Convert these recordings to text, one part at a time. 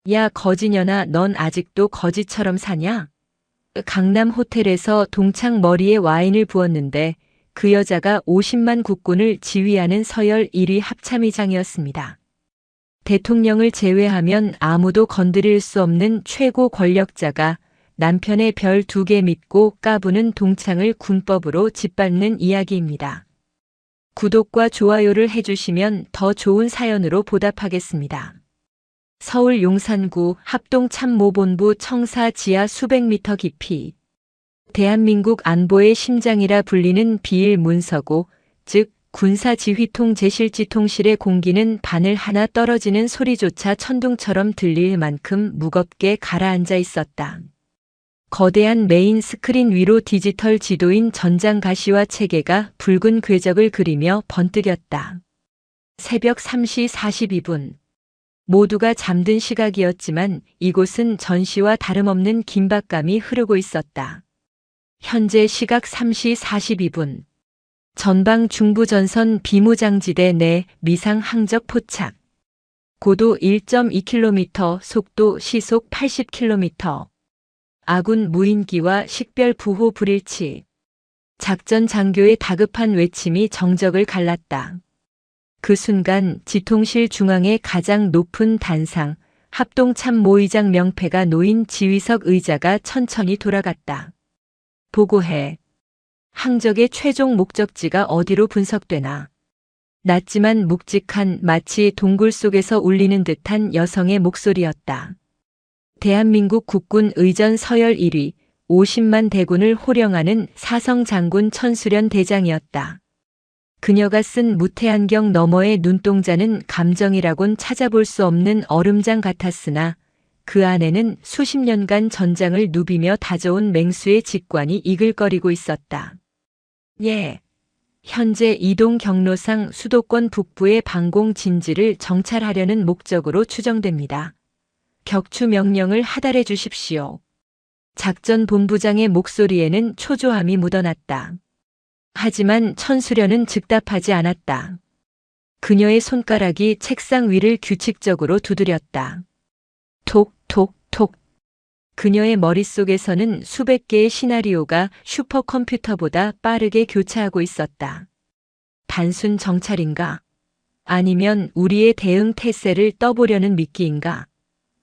야, 거지년아, 넌 아직도 거지처럼 사냐? 강남 호텔에서 동창 머리에 와인을 부었는데 그 여자가 50만 국군을 지휘하는 서열 1위 합참의장이었습니다. 대통령을 제외하면 아무도 건드릴 수 없는 최고 권력자가 남편의 별 2개 믿고 까부는 동창을 군법으로 짓밟는 이야기입니다. 구독과 좋아요를 해주시면 더 좋은 사연으로 보답하겠습니다. 서울 용산구 합동참모본부 청사 지하 수백 미터 깊이 대한민국 안보의 심장이라 불리는 비일 문서고, 즉 군사지휘통 제 실지통실의 공기는 바늘 하나 떨어지는 소리조차 천둥처럼 들릴 만큼 무겁게 가라앉아 있었다. 거대한 메인 스크린 위로 디지털 지도인 전장 가시화 체계가 붉은 궤적을 그리며 번뜩였다. 새벽 3시 42분. 모두가 잠든 시각이었지만 이곳은 전시와 다름없는 긴박감이 흐르고 있었다. 현재 시각 3시 42분. 전방 중부전선 비무장지대 내 미상 항적 포착. 고도 1.2km, 속도 시속 80km. 아군 무인기와 식별 부호 불일치. 작전 장교의 다급한 외침이 정적을 갈랐다. 그 순간 지통실 중앙의 가장 높은 단상, 합동참모의장 명패가 놓인 지휘석 의자가 천천히 돌아갔다. 보고해. 항적의 최종 목적지가 어디로 분석되나. 낮지만 묵직한, 마치 동굴 속에서 울리는 듯한 여성의 목소리였다. 대한민국 국군 의전 서열 1위, 50만 대군을 호령하는 사성 장군 천수련 대장이었다. 그녀가 쓴 무태안경 너머의 눈동자는 감정이라곤 찾아볼 수 없는 얼음장 같았으나 그 안에는 수십 년간 전장을 누비며 다져온 맹수의 직관이 이글거리고 있었다. 예. 현재 이동 경로상 수도권 북부의 방공 진지를 정찰하려는 목적으로 추정됩니다. 격추 명령을 하달해 주십시오. 작전 본부장의 목소리에는 초조함이 묻어났다. 하지만 천수련은 즉답하지 않았다. 그녀의 손가락이 책상 위를 규칙적으로 두드렸다. 톡, 톡, 톡. 그녀의 머릿속에서는 수백 개의 시나리오가 슈퍼컴퓨터보다 빠르게 교차하고 있었다. 단순 정찰인가? 아니면 우리의 대응 태세를 떠보려는 미끼인가?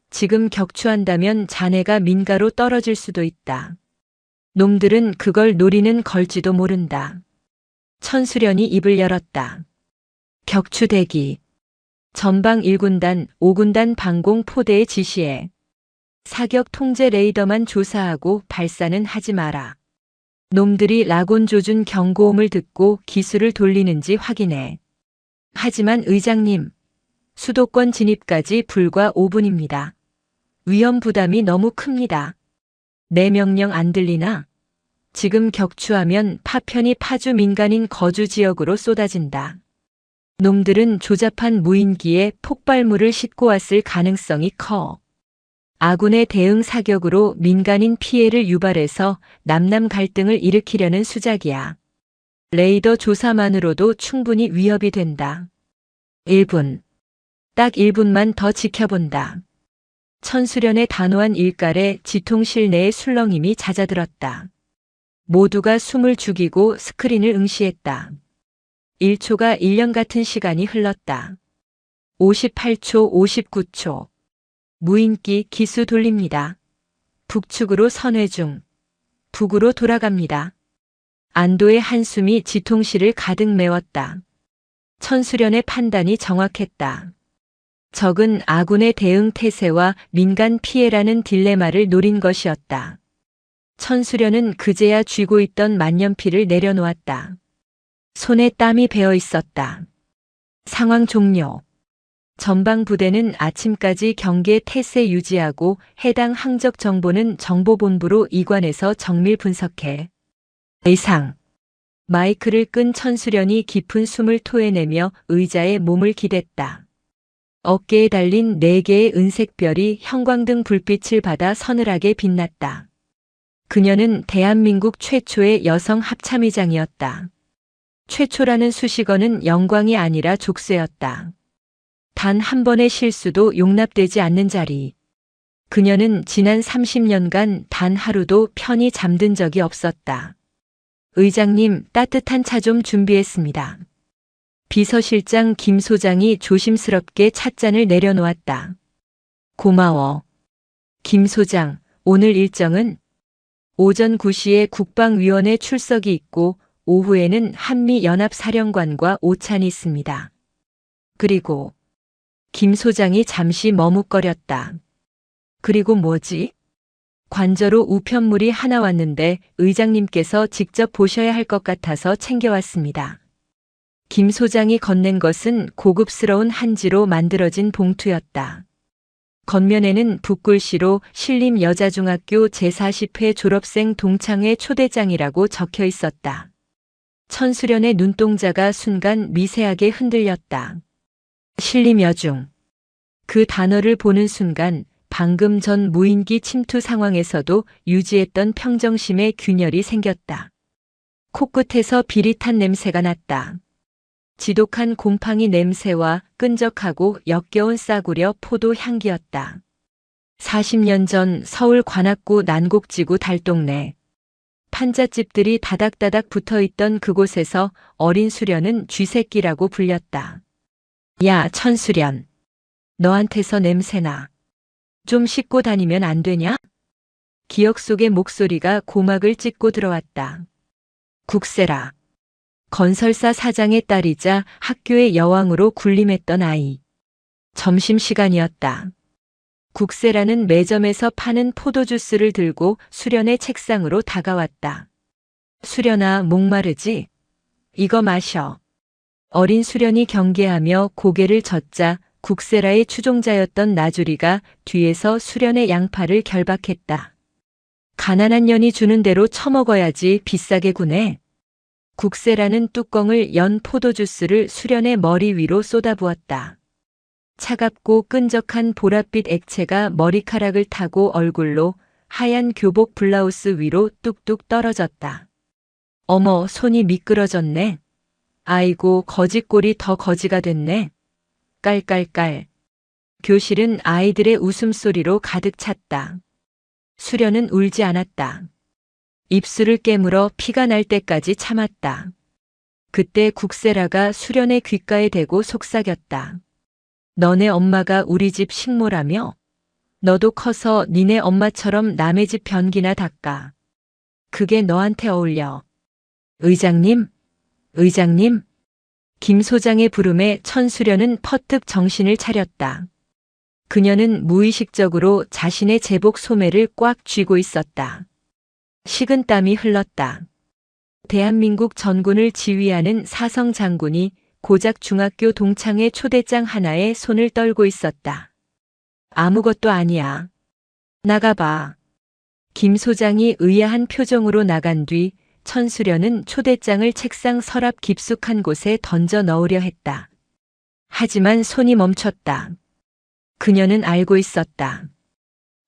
지금 격추한다면 자네가 민가로 떨어질 수도 있다. 놈들은 그걸 노리는 걸지도 모른다. 천수련이 입을 열었다. 격추 대기. 전방 1군단, 5군단 방공 포대의 지시에 사격 통제 레이더만 조사하고 발사는 하지 마라. 놈들이 라곤 조준 경고음을 듣고 기술을 돌리는지 확인해. 하지만 의장님, 수도권 진입까지 불과 5분입니다. 위험 부담이 너무 큽니다. 내 명령 안 들리나? 지금 격추하면 파편이 파주 민간인 거주 지역으로 쏟아진다. 놈들은 조잡한 무인기에 폭발물을 싣고 왔을 가능성이 커. 아군의 대응 사격으로 민간인 피해를 유발해서 남남 갈등을 일으키려는 수작이야. 레이더 조사만으로도 충분히 위협이 된다. 1분. 딱 1분만 더 지켜본다. 천수련의 단호한 일깔에 지통실 내의 술렁임이 잦아들었다. 모두가 숨을 죽이고 스크린을 응시했다. 1초가 1년 같은 시간이 흘렀다. 58초, 59초. 무인기 기수 돌립니다. 북측으로 선회 중. 북으로 돌아갑니다. 안도의 한숨이 지통실을 가득 메웠다. 천수련의 판단이 정확했다. 적은 아군의 대응 태세와 민간 피해라는 딜레마를 노린 것이었다. 천수련은 그제야 쥐고 있던 만년필을 내려놓았다. 손에 땀이 배어 있었다. 상황 종료. 전방 부대는 아침까지 경계 태세 유지하고 해당 항적 정보는 정보본부로 이관해서 정밀 분석해. 이상. 마이크를 끈 천수련이 깊은 숨을 토해내며 의자에 몸을 기댔다. 어깨에 달린 4개의 은색 별이 형광등 불빛을 받아 서늘하게 빛났다. 그녀는 대한민국 최초의 여성 합참의장이었다. 최초라는 수식어는 영광이 아니라 족쇄였다. 단 한 번의 실수도 용납되지 않는 자리. 그녀는 지난 30년간 단 하루도 편히 잠든 적이 없었다. 의장님, 따뜻한 차 좀 준비했습니다. 비서실장 김 소장이 조심스럽게 찻잔을 내려놓았다. 고마워. 김 소장, 오늘 일정은? 오전 9시에 국방위원회 출석이 있고 오후에는 한미연합사령관과 오찬이 있습니다. 그리고 김 소장이 잠시 머뭇거렸다. 그리고 뭐지? 관저로 우편물이 하나 왔는데 의장님께서 직접 보셔야 할 것 같아서 챙겨왔습니다. 김 소장이 건넨 것은 고급스러운 한지로 만들어진 봉투였다. 겉면에는 붓글씨로 신림여자중학교 제40회 졸업생 동창회 초대장이라고 적혀 있었다. 천수련의 눈동자가 순간 미세하게 흔들렸다. 신림여중. 그 단어를 보는 순간 방금 전 무인기 침투 상황에서도 유지했던 평정심의 균열이 생겼다. 코끝에서 비릿한 냄새가 났다. 지독한 곰팡이 냄새와 끈적하고 역겨운 싸구려 포도 향기였다. 40년 전 서울 관악구 난곡지구 달동네. 판잣집들이 다닥다닥 붙어있던 그곳에서 어린 수련은 쥐새끼라고 불렸다. 야, 천수련. 너한테서 냄새나. 좀 씻고 다니면 안 되냐? 기억 속의 목소리가 고막을 찢고 들어왔다. 국세라. 건설사 사장의 딸이자 학교의 여왕으로 군림했던 아이. 점심시간이었다. 국세라는 매점에서 파는 포도주스를 들고 수련의 책상으로 다가왔다. 수련아, 목마르지? 이거 마셔. 어린 수련이 경계하며 고개를 젓자 국세라의 추종자였던 나주리가 뒤에서 수련의 양팔을 결박했다. 가난한 년이 주는 대로 처먹어야지 비싸게 구네. 국세라는 뚜껑을 연 포도주스를 수련의 머리 위로 쏟아부었다. 차갑고 끈적한 보랏빛 액체가 머리카락을 타고 얼굴로 하얀 교복 블라우스 위로 뚝뚝 떨어졌다. 어머, 손이 미끄러졌네. 아이고, 거지꼴이 더 거지가 됐네. 깔깔깔. 교실은 아이들의 웃음소리로 가득 찼다. 수련은 울지 않았다. 입술을 깨물어 피가 날 때까지 참았다. 그때 국세라가 수련의 귓가에 대고 속삭였다. 너네 엄마가 우리 집 식모라며? 너도 커서 니네 엄마처럼 남의 집 변기나 닦아. 그게 너한테 어울려. 의장님? 의장님? 김 소장의 부름에 천수련은 퍼뜩 정신을 차렸다. 그녀는 무의식적으로 자신의 제복 소매를 꽉 쥐고 있었다. 식은 땀이 흘렀다. 대한민국 전군을 지휘하는 사성 장군이 고작 중학교 동창회 초대장 하나에 손을 떨고 있었다. 아무것도 아니야. 나가봐. 김 소장이 의아한 표정으로 나간 뒤 천수련은 초대장을 책상 서랍 깊숙한 곳에 던져 넣으려 했다. 하지만 손이 멈췄다. 그녀는 알고 있었다.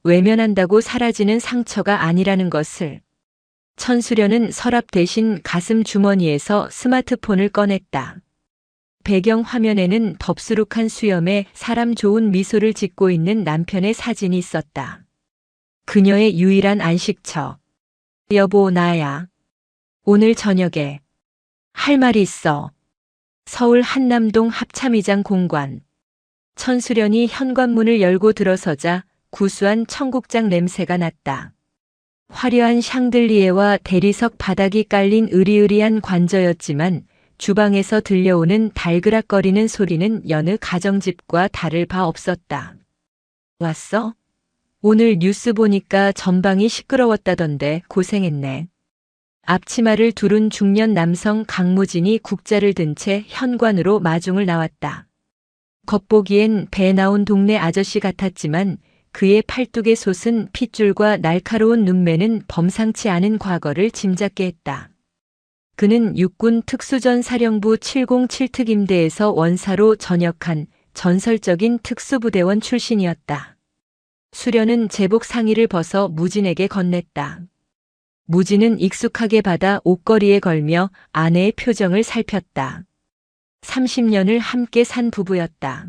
외면한다고 사라지는 상처가 아니라는 것을. 천수련은 서랍 대신 가슴 주머니에서 스마트폰을 꺼냈다. 배경 화면에는 덥수룩한 수염에 사람 좋은 미소를 짓고 있는 남편의 사진이 있었다. 그녀의 유일한 안식처. 여보, 나야. 오늘 저녁에 할 말이 있어. 서울 한남동 합참의장 공관. 천수련이 현관문을 열고 들어서자 구수한 청국장 냄새가 났다. 화려한 샹들리에와 대리석 바닥이 깔린 으리으리한 관저였지만 주방에서 들려오는 달그락거리는 소리는 여느 가정집과 다를 바 없었다. 왔어? 오늘 뉴스 보니까 전방이 시끄러웠다던데 고생했네. 앞치마를 두른 중년 남성 강무진이 국자를 든 채 현관으로 마중을 나왔다. 겉보기엔 배 나온 동네 아저씨 같았지만 그의 팔뚝에 솟은 핏줄과 날카로운 눈매는 범상치 않은 과거를 짐작게 했다. 그는 육군 특수전사령부 707특임대에서 원사로 전역한 전설적인 특수부대원 출신이었다. 수련은 제복 상의를 벗어 무진에게 건넸다. 무진은 익숙하게 받아 옷걸이에 걸며 아내의 표정을 살폈다. 30년을 함께 산 부부였다.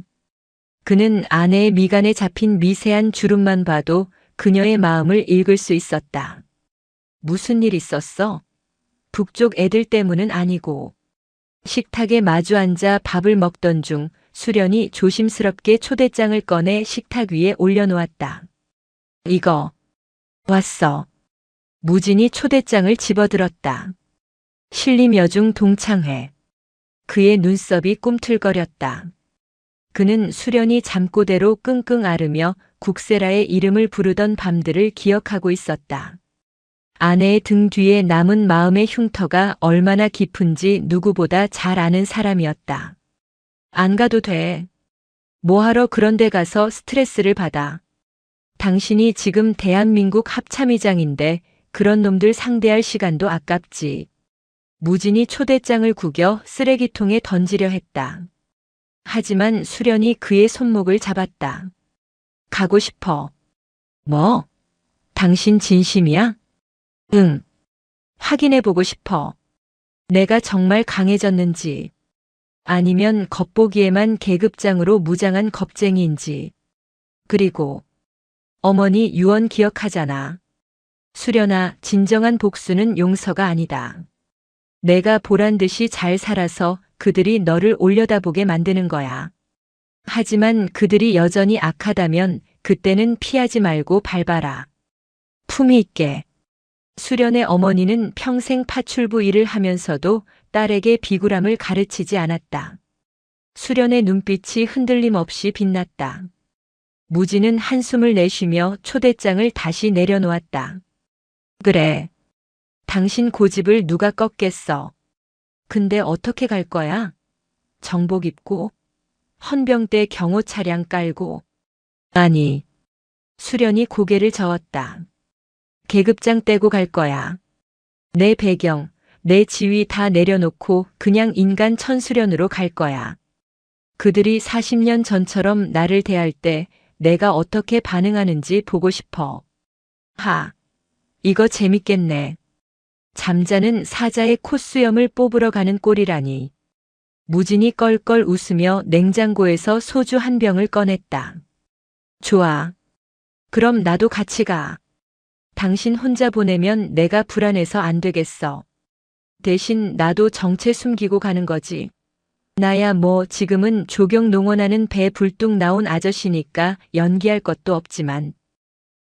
그는 아내의 미간에 잡힌 미세한 주름만 봐도 그녀의 마음을 읽을 수 있었다. 무슨 일 있었어? 북쪽 애들 때문은 아니고. 식탁에 마주 앉아 밥을 먹던 중 수련이 조심스럽게 초대장을 꺼내 식탁 위에 올려놓았다. 이거. 왔어. 무진이 초대장을 집어들었다. 신림여중 동창회. 그의 눈썹이 꿈틀거렸다. 그는 수련이 잠꼬대로 끙끙 앓으며 국세라의 이름을 부르던 밤들을 기억하고 있었다. 아내의 등 뒤에 남은 마음의 흉터가 얼마나 깊은지 누구보다 잘 아는 사람이었다. 안 가도 돼. 뭐하러 그런 데 가서 스트레스를 받아. 당신이 지금 대한민국 합참의장인데 그런 놈들 상대할 시간도 아깝지. 무진이 초대장을 구겨 쓰레기통에 던지려 했다. 하지만 수련이 그의 손목을 잡았다. 가고 싶어. 뭐? 당신 진심이야? 응. 확인해보고 싶어. 내가 정말 강해졌는지. 아니면 겉보기에만 계급장으로 무장한 겁쟁이인지. 그리고 어머니 유언 기억하잖아. 수련아, 진정한 복수는 용서가 아니다. 내가 보란듯이 잘 살아서 그들이 너를 올려다보게 만드는 거야. 하지만 그들이 여전히 악하다면 그때는 피하지 말고 밟아라. 품위 있게. 수련의 어머니는 평생 파출부 일을 하면서도 딸에게 비굴함을 가르치지 않았다. 수련의 눈빛이 흔들림 없이 빛났다. 무진은 한숨을 내쉬며 초대장을 다시 내려놓았다. 그래. 당신 고집을 누가 꺾겠어. 근데 어떻게 갈 거야? 정복 입고? 헌병대 경호 차량 깔고? 아니. 수련이 고개를 저었다. 계급장 떼고 갈 거야. 내 배경, 내 지위 다 내려놓고 그냥 인간 천수련으로 갈 거야. 그들이 40년 전처럼 나를 대할 때 내가 어떻게 반응하는지 보고 싶어. 하. 이거 재밌겠네. 잠자는 사자의 콧수염을 뽑으러 가는 꼴이라니. 무진이 껄껄 웃으며 냉장고에서 소주 한 병을 꺼냈다. 좋아. 그럼 나도 같이 가. 당신 혼자 보내면 내가 불안해서 안 되겠어. 대신 나도 정체 숨기고 가는 거지. 나야 뭐 지금은 조경 농원하는 배 불뚝 나온 아저씨니까 연기할 것도 없지만.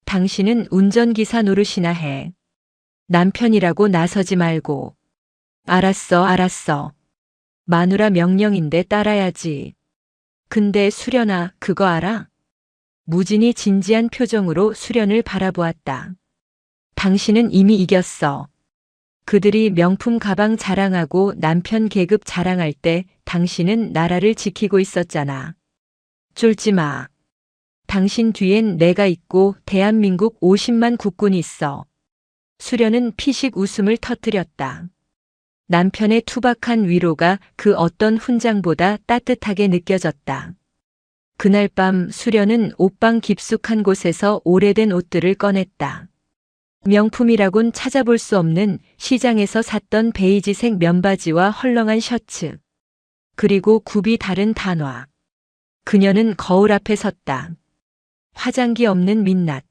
당신은 운전기사 노릇이나 해. 남편이라고 나서지 말고. 알았어, 알았어. 마누라 명령인데 따라야지. 근데 수련아, 그거 알아? 무진이 진지한 표정으로 수련을 바라보았다. 당신은 이미 이겼어. 그들이 명품 가방 자랑하고 남편 계급 자랑할 때 당신은 나라를 지키고 있었잖아. 쫄지 마. 당신 뒤엔 내가 있고 대한민국 50만 국군이 있어. 수련은 피식 웃음을 터뜨렸다. 남편의 투박한 위로가 그 어떤 훈장보다 따뜻하게 느껴졌다. 그날 밤 수련은 옷방 깊숙한 곳에서 오래된 옷들을 꺼냈다. 명품이라곤 찾아볼 수 없는 시장에서 샀던 베이지색 면바지와 헐렁한 셔츠. 그리고 굽이 다른 단화. 그녀는 거울 앞에 섰다. 화장기 없는 민낯.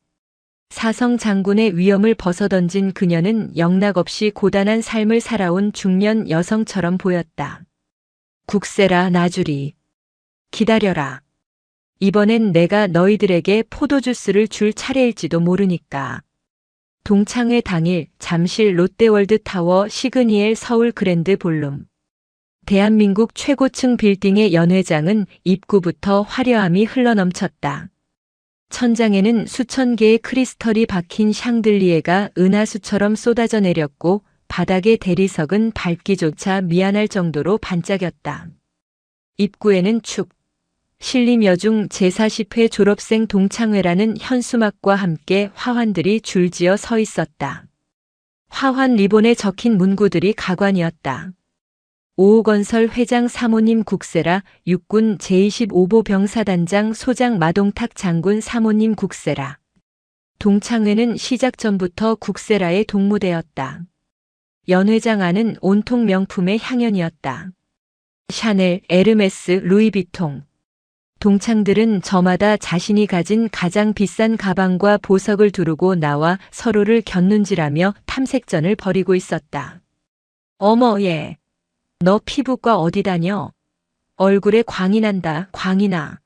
사성 장군의 위엄을 벗어던진 그녀는 영락없이 고단한 삶을 살아온 중년 여성처럼 보였다. 국세라 나주리. 기다려라. 이번엔 내가 너희들에게 포도주스를 줄 차례일지도 모르니까. 동창회 당일 잠실 롯데월드타워 시그니엘 서울 그랜드 볼룸. 대한민국 최고층 빌딩의 연회장은 입구부터 화려함이 흘러넘쳤다. 천장에는 수천 개의 크리스털이 박힌 샹들리에가 은하수처럼 쏟아져 내렸고 바닥의 대리석은 밟기조차 미안할 정도로 반짝였다. 입구에는 축. 신림여중 제40회 졸업생 동창회라는 현수막과 함께 화환들이 줄지어 서 있었다. 화환 리본에 적힌 문구들이 가관이었다. 오호건설 회장 사모님 국세라, 육군 제25보 병사단장 소장 마동탁 장군 사모님 국세라. 동창회는 시작 전부터 국세라의 동무대였다. 연회장 안은 온통 명품의 향연이었다. 샤넬, 에르메스, 루이비통. 동창들은 저마다 자신이 가진 가장 비싼 가방과 보석을 두르고 나와 서로를 곁눈질하며 탐색전을 벌이고 있었다. 어머 얘, 너 피부과 어디 다녀? 얼굴에 광이 난다, 광이 나.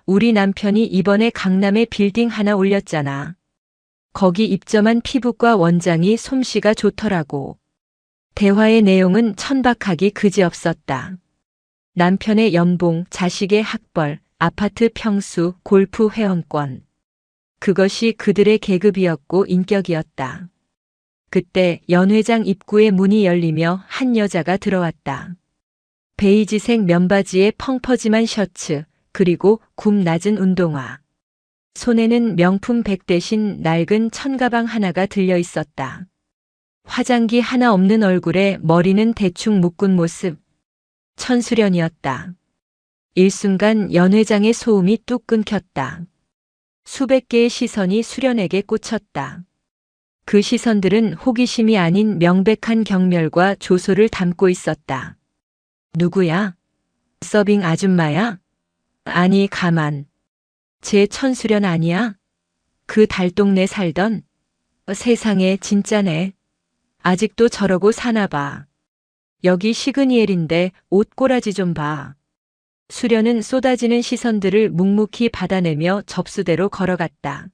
우리 남편이 이번에 강남에 빌딩 하나 올렸잖아. 거기 입점한 피부과 원장이 솜씨가 좋더라고. 대화의 내용은 천박하기 그지없었다. 남편의 연봉, 자식의 학벌, 아파트 평수, 골프 회원권. 그것이 그들의 계급이었고 인격이었다. 그때 연 회장 입구에 문이 열리며 한 여자가 들어왔다. 베이지색 면바지에 펑퍼짐한 셔츠, 그리고 굽 낮은 운동화. 손에는 명품 백 대신 낡은 천가방 하나가 들려 있었다. 화장기 하나 없는 얼굴에 머리는 대충 묶은 모습. 천수련이었다. 일순간 연 회장의 소음이 뚝 끊겼다. 수백 개의 시선이 수련에게 꽂혔다. 그 시선들은 호기심이 아닌 명백한 경멸과 조소를 담고 있었다. 누구야? 서빙 아줌마야? 아니 가만. 제 천수련 아니야? 그 달동네 살던? 세상에 진짜네. 아직도 저러고 사나 봐. 여기 시그니엘인데 옷 꼬라지 좀 봐. 수련은 쏟아지는 시선들을 묵묵히 받아내며 접수대로 걸어갔다.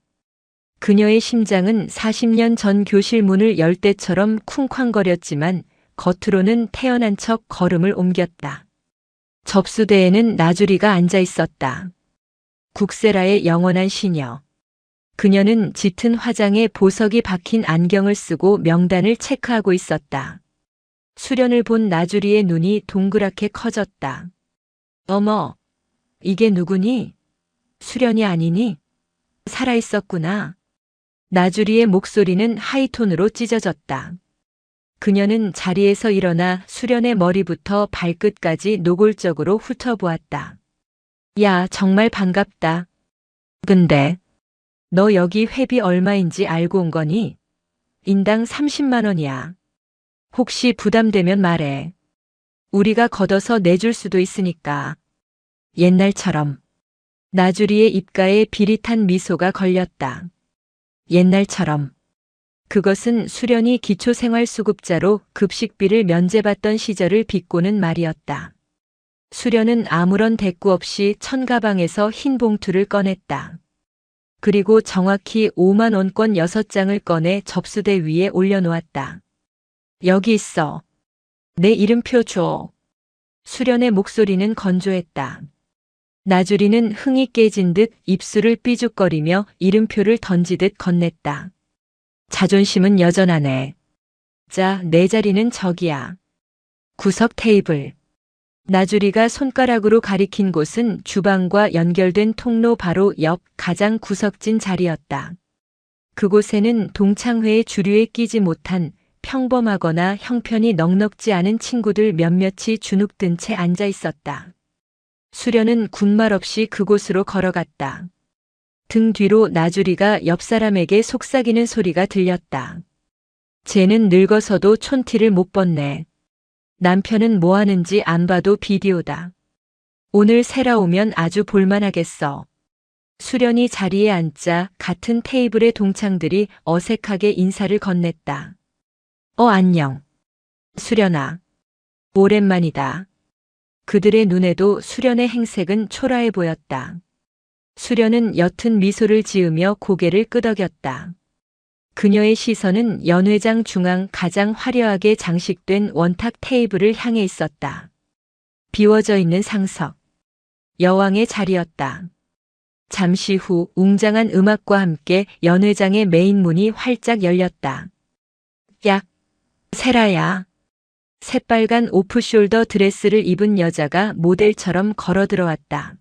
그녀의 심장은 40년 전 교실 문을 열 때처럼 쿵쾅거렸지만 겉으로는 태연한 척 걸음을 옮겼다. 접수대에는 나주리가 앉아 있었다. 국세라의 영원한 시녀. 그녀는 짙은 화장에 보석이 박힌 안경을 쓰고 명단을 체크하고 있었다. 수련을 본 나주리의 눈이 동그랗게 커졌다. 어머, 이게 누구니? 수련이 아니니? 살아있었구나. 나주리의 목소리는 하이톤으로 찢어졌다. 그녀는 자리에서 일어나 수련의 머리부터 발끝까지 노골적으로 훑어보았다. 야, 정말 반갑다. 근데 너 여기 회비 얼마인지 알고 온 거니? 인당 30만 원이야. 혹시 부담되면 말해. 우리가 걷어서 내줄 수도 있으니까. 옛날처럼. 나주리의 입가에 비릿한 미소가 걸렸다. 옛날처럼. 그것은 수련이 기초생활수급자로 급식비를 면제받던 시절을 비꼬는 말이었다. 수련은 아무런 대꾸 없이 천가방에서 흰 봉투를 꺼냈다. 그리고 정확히 5만 원권 6장을 꺼내 접수대 위에 올려놓았다. 여기 있어. 내 이름표 줘. 수련의 목소리는 건조했다. 나주리는 흥이 깨진 듯 입술을 삐죽거리며 이름표를 던지듯 건넸다. 자존심은 여전하네. 자, 내 자리는 저기야. 구석 테이블. 나주리가 손가락으로 가리킨 곳은 주방과 연결된 통로 바로 옆 가장 구석진 자리였다. 그곳에는 동창회의 주류에 끼지 못한 평범하거나 형편이 넉넉지 않은 친구들 몇몇이 주눅든 채 앉아 있었다. 수련은 군말 없이 그곳으로 걸어갔다. 등 뒤로 나주리가 옆 사람에게 속삭이는 소리가 들렸다. 쟤는 늙어서도 촌티를 못 벗네. 남편은 뭐 하는지 안 봐도 비디오다. 오늘 새라 오면 아주 볼만하겠어. 수련이 자리에 앉자 같은 테이블의 동창들이 어색하게 인사를 건넸다. 안녕. 수련아. 오랜만이다. 그들의 눈에도 수련의 행색은 초라해 보였다. 수련은 옅은 미소를 지으며 고개를 끄덕였다. 그녀의 시선은 연 회장 중앙 가장 화려하게 장식된 원탁 테이블을 향해 있었다. 비워져 있는 상석. 여왕의 자리였다. 잠시 후 웅장한 음악과 함께 연 회장의 메인 문이 활짝 열렸다. 야, 세라야. 새빨간 오프숄더 드레스를 입은 여자가 모델처럼 걸어 들어왔다.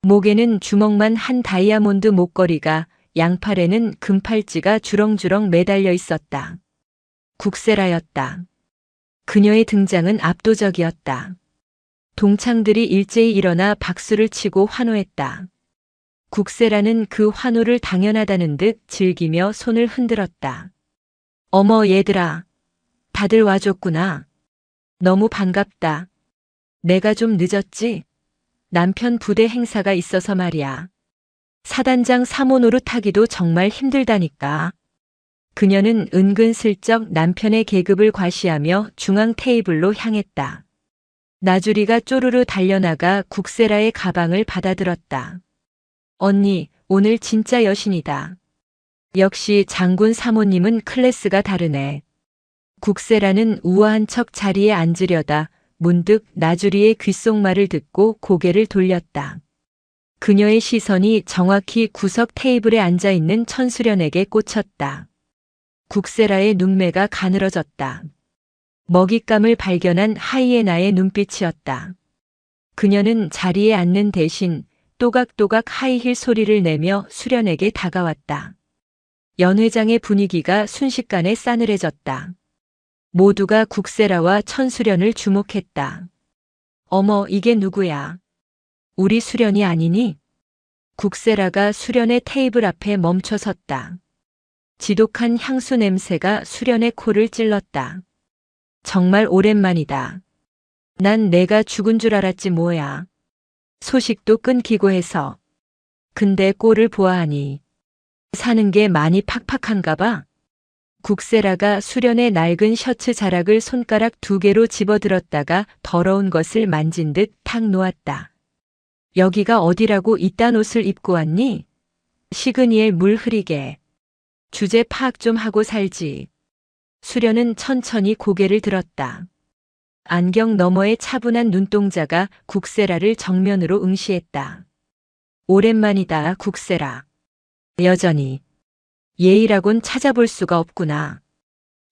목에는 주먹만 한 다이아몬드 목걸이가, 양팔에는 금팔찌가 주렁주렁 매달려 있었다. 국세라였다. 그녀의 등장은 압도적이었다. 동창들이 일제히 일어나 박수를 치고 환호했다. 국세라는 그 환호를 당연하다는 듯 즐기며 손을 흔들었다. 어머 얘들아. 다들 와줬구나. 너무 반갑다. 내가 좀 늦었지? 남편 부대 행사가 있어서 말이야. 사단장 사모 노릇하기도 정말 힘들다니까. 그녀는 은근슬쩍 남편의 계급을 과시하며 중앙 테이블로 향했다. 나주리가 쪼르르 달려나가 국세라의 가방을 받아들었다. 언니, 오늘 진짜 여신이다. 역시 장군 사모님은 클래스가 다르네. 국세라는 우아한 척 자리에 앉으려다 문득 나주리의 귓속말을 듣고 고개를 돌렸다. 그녀의 시선이 정확히 구석 테이블에 앉아있는 천수련에게 꽂혔다. 국세라의 눈매가 가늘어졌다. 먹잇감을 발견한 하이에나의 눈빛이었다. 그녀는 자리에 앉는 대신 또각또각 하이힐 소리를 내며 수련에게 다가왔다. 연회장의 분위기가 순식간에 싸늘해졌다. 모두가 국세라와 천수련을 주목했다. 어머, 이게 누구야? 우리 수련이 아니니? 국세라가 수련의 테이블 앞에 멈춰 섰다. 지독한 향수 냄새가 수련의 코를 찔렀다. 정말 오랜만이다. 난 내가 죽은 줄 알았지 뭐야. 소식도 끊기고 해서. 근데 꼴을 보아하니 사는 게 많이 팍팍한가 봐. 국세라가 수련의 낡은 셔츠 자락을 손가락 2개로 집어들었다가 더러운 것을 만진 듯 탁 놓았다. 여기가 어디라고 이딴 옷을 입고 왔니? 시그니엘 물 흐리게. 주제 파악 좀 하고 살지. 수련은 천천히 고개를 들었다. 안경 너머의 차분한 눈동자가 국세라를 정면으로 응시했다. 오랜만이다, 국세라. 여전히. 예의라곤 찾아볼 수가 없구나.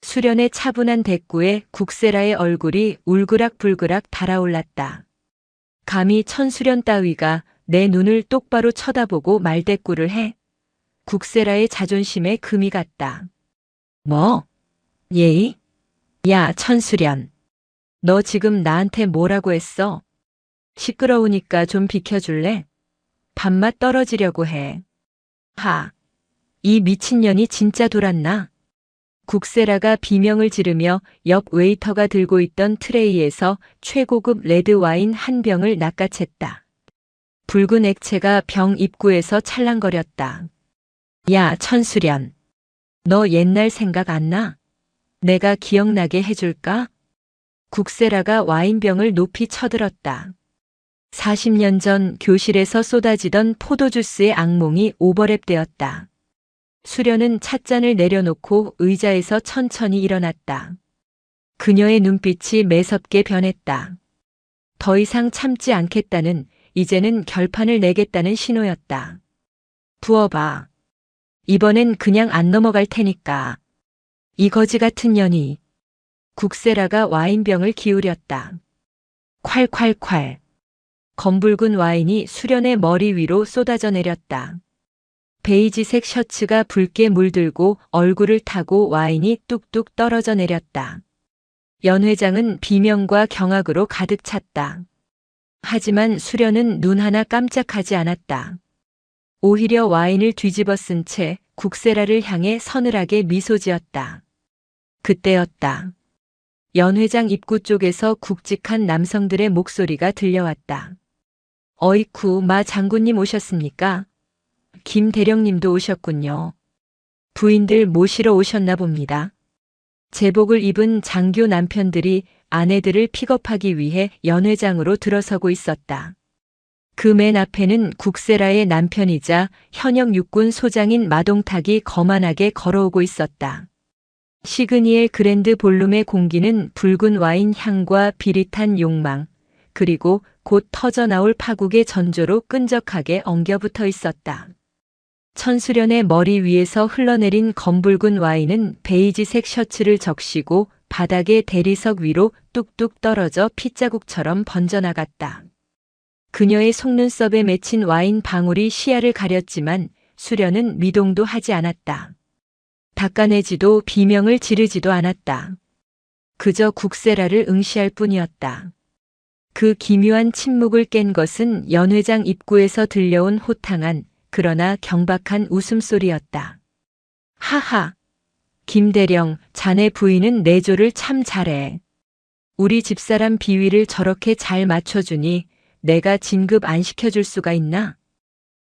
수련의 차분한 대꾸에 국세라의 얼굴이 울그락불그락 달아올랐다. 감히 천수련 따위가 내 눈을 똑바로 쳐다보고 말대꾸를 해? 국세라의 자존심에 금이 갔다. 뭐? 예의? 야, 천수련. 너 지금 나한테 뭐라고 했어? 시끄러우니까 좀 비켜줄래? 밥맛 떨어지려고 해. 하. 이 미친년이 진짜 돌았나? 국세라가 비명을 지르며 옆 웨이터가 들고 있던 트레이에서 최고급 레드 와인 한 병을 낚아챘다. 붉은 액체가 병 입구에서 찰랑거렸다. 야, 천수련. 너 옛날 생각 안 나? 내가 기억나게 해줄까? 국세라가 와인병을 높이 쳐들었다. 40년 전 교실에서 쏟아지던 포도주스의 악몽이 오버랩되었다. 수련은 찻잔을 내려놓고 의자에서 천천히 일어났다. 그녀의 눈빛이 매섭게 변했다. 더 이상 참지 않겠다는, 이제는 결판을 내겠다는 신호였다. 부어봐. 이번엔 그냥 안 넘어갈 테니까. 이 거지 같은 년이. 국세라가 와인병을 기울였다. 콸콸콸. 검붉은 와인이 수련의 머리 위로 쏟아져 내렸다. 베이지색 셔츠가 붉게 물들고 얼굴을 타고 와인이 뚝뚝 떨어져 내렸다. 연회장은 비명과 경악으로 가득 찼다. 하지만 수련은 눈 하나 깜짝하지 않았다. 오히려 와인을 뒤집어 쓴 채 국세라를 향해 서늘하게 미소 지었다. 그때였다. 연회장 입구 쪽에서 굵직한 남성들의 목소리가 들려왔다. 어이쿠, 마 장군님 오셨습니까? 김 대령님도 오셨군요. 부인들 모시러 오셨나 봅니다. 제복을 입은 장교 남편들이 아내들을 픽업하기 위해 연회장으로 들어서고 있었다. 그 맨 앞에는 국세라의 남편이자 현역 육군 소장인 마동탁이 거만하게 걸어오고 있었다. 시그니엘 그랜드 볼룸의 공기는 붉은 와인 향과 비릿한 욕망, 그리고 곧 터져나올 파국의 전조로 끈적하게 엉겨붙어 있었다. 천수련의 머리 위에서 흘러내린 검붉은 와인은 베이지색 셔츠를 적시고 바닥의 대리석 위로 뚝뚝 떨어져 핏자국처럼 번져나갔다. 그녀의 속눈썹에 맺힌 와인 방울이 시야를 가렸지만 수련은 미동도 하지 않았다. 닦아내지도 비명을 지르지도 않았다. 그저 국세라를 응시할 뿐이었다. 그 기묘한 침묵을 깬 것은 연회장 입구에서 들려온 호탕한 그러나 경박한 웃음소리였다. 하하. 김대령, 자네 부인은 내조를 참 잘해. 우리 집사람 비위를 저렇게 잘 맞춰주니 내가 진급 안 시켜줄 수가 있나?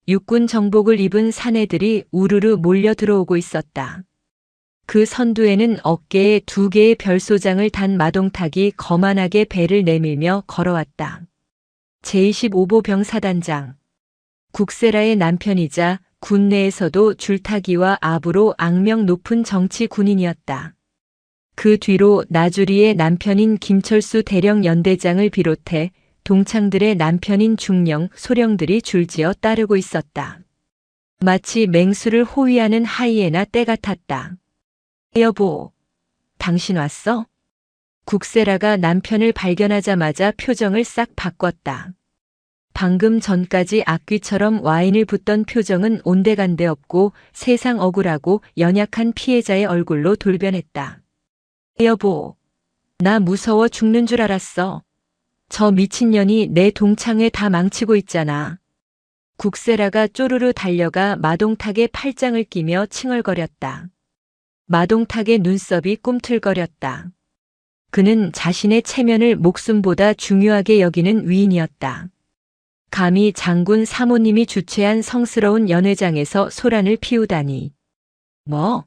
육군 정복을 입은 사내들이 우르르 몰려 들어오고 있었다. 그 선두에는 어깨에 2개의 별소장을 단 마동탁이 거만하게 배를 내밀며 걸어왔다. 제25보 병사단장. 국세라의 남편이자 군 내에서도 줄타기와 압으로 악명 높은 정치 군인이었다. 그 뒤로 나주리의 남편인 김철수 대령 연대장을 비롯해 동창들의 남편인 중령, 소령들이 줄지어 따르고 있었다. 마치 맹수를 호위하는 하이에나 떼 같았다. 여보, 당신 왔어? 국세라가 남편을 발견하자마자 표정을 싹 바꿨다. 방금 전까지 악귀처럼 와인을 붓던 표정은 온데간데 없고 세상 억울하고 연약한 피해자의 얼굴로 돌변했다. 여보, 나 무서워 죽는 줄 알았어. 저 미친년이 내 동창회 다 망치고 있잖아. 국세라가 쪼르르 달려가 마동탁의 팔짱을 끼며 칭얼거렸다. 마동탁의 눈썹이 꿈틀거렸다. 그는 자신의 체면을 목숨보다 중요하게 여기는 위인이었다. 감히 장군 사모님이 주최한 성스러운 연회장에서 소란을 피우다니. 뭐?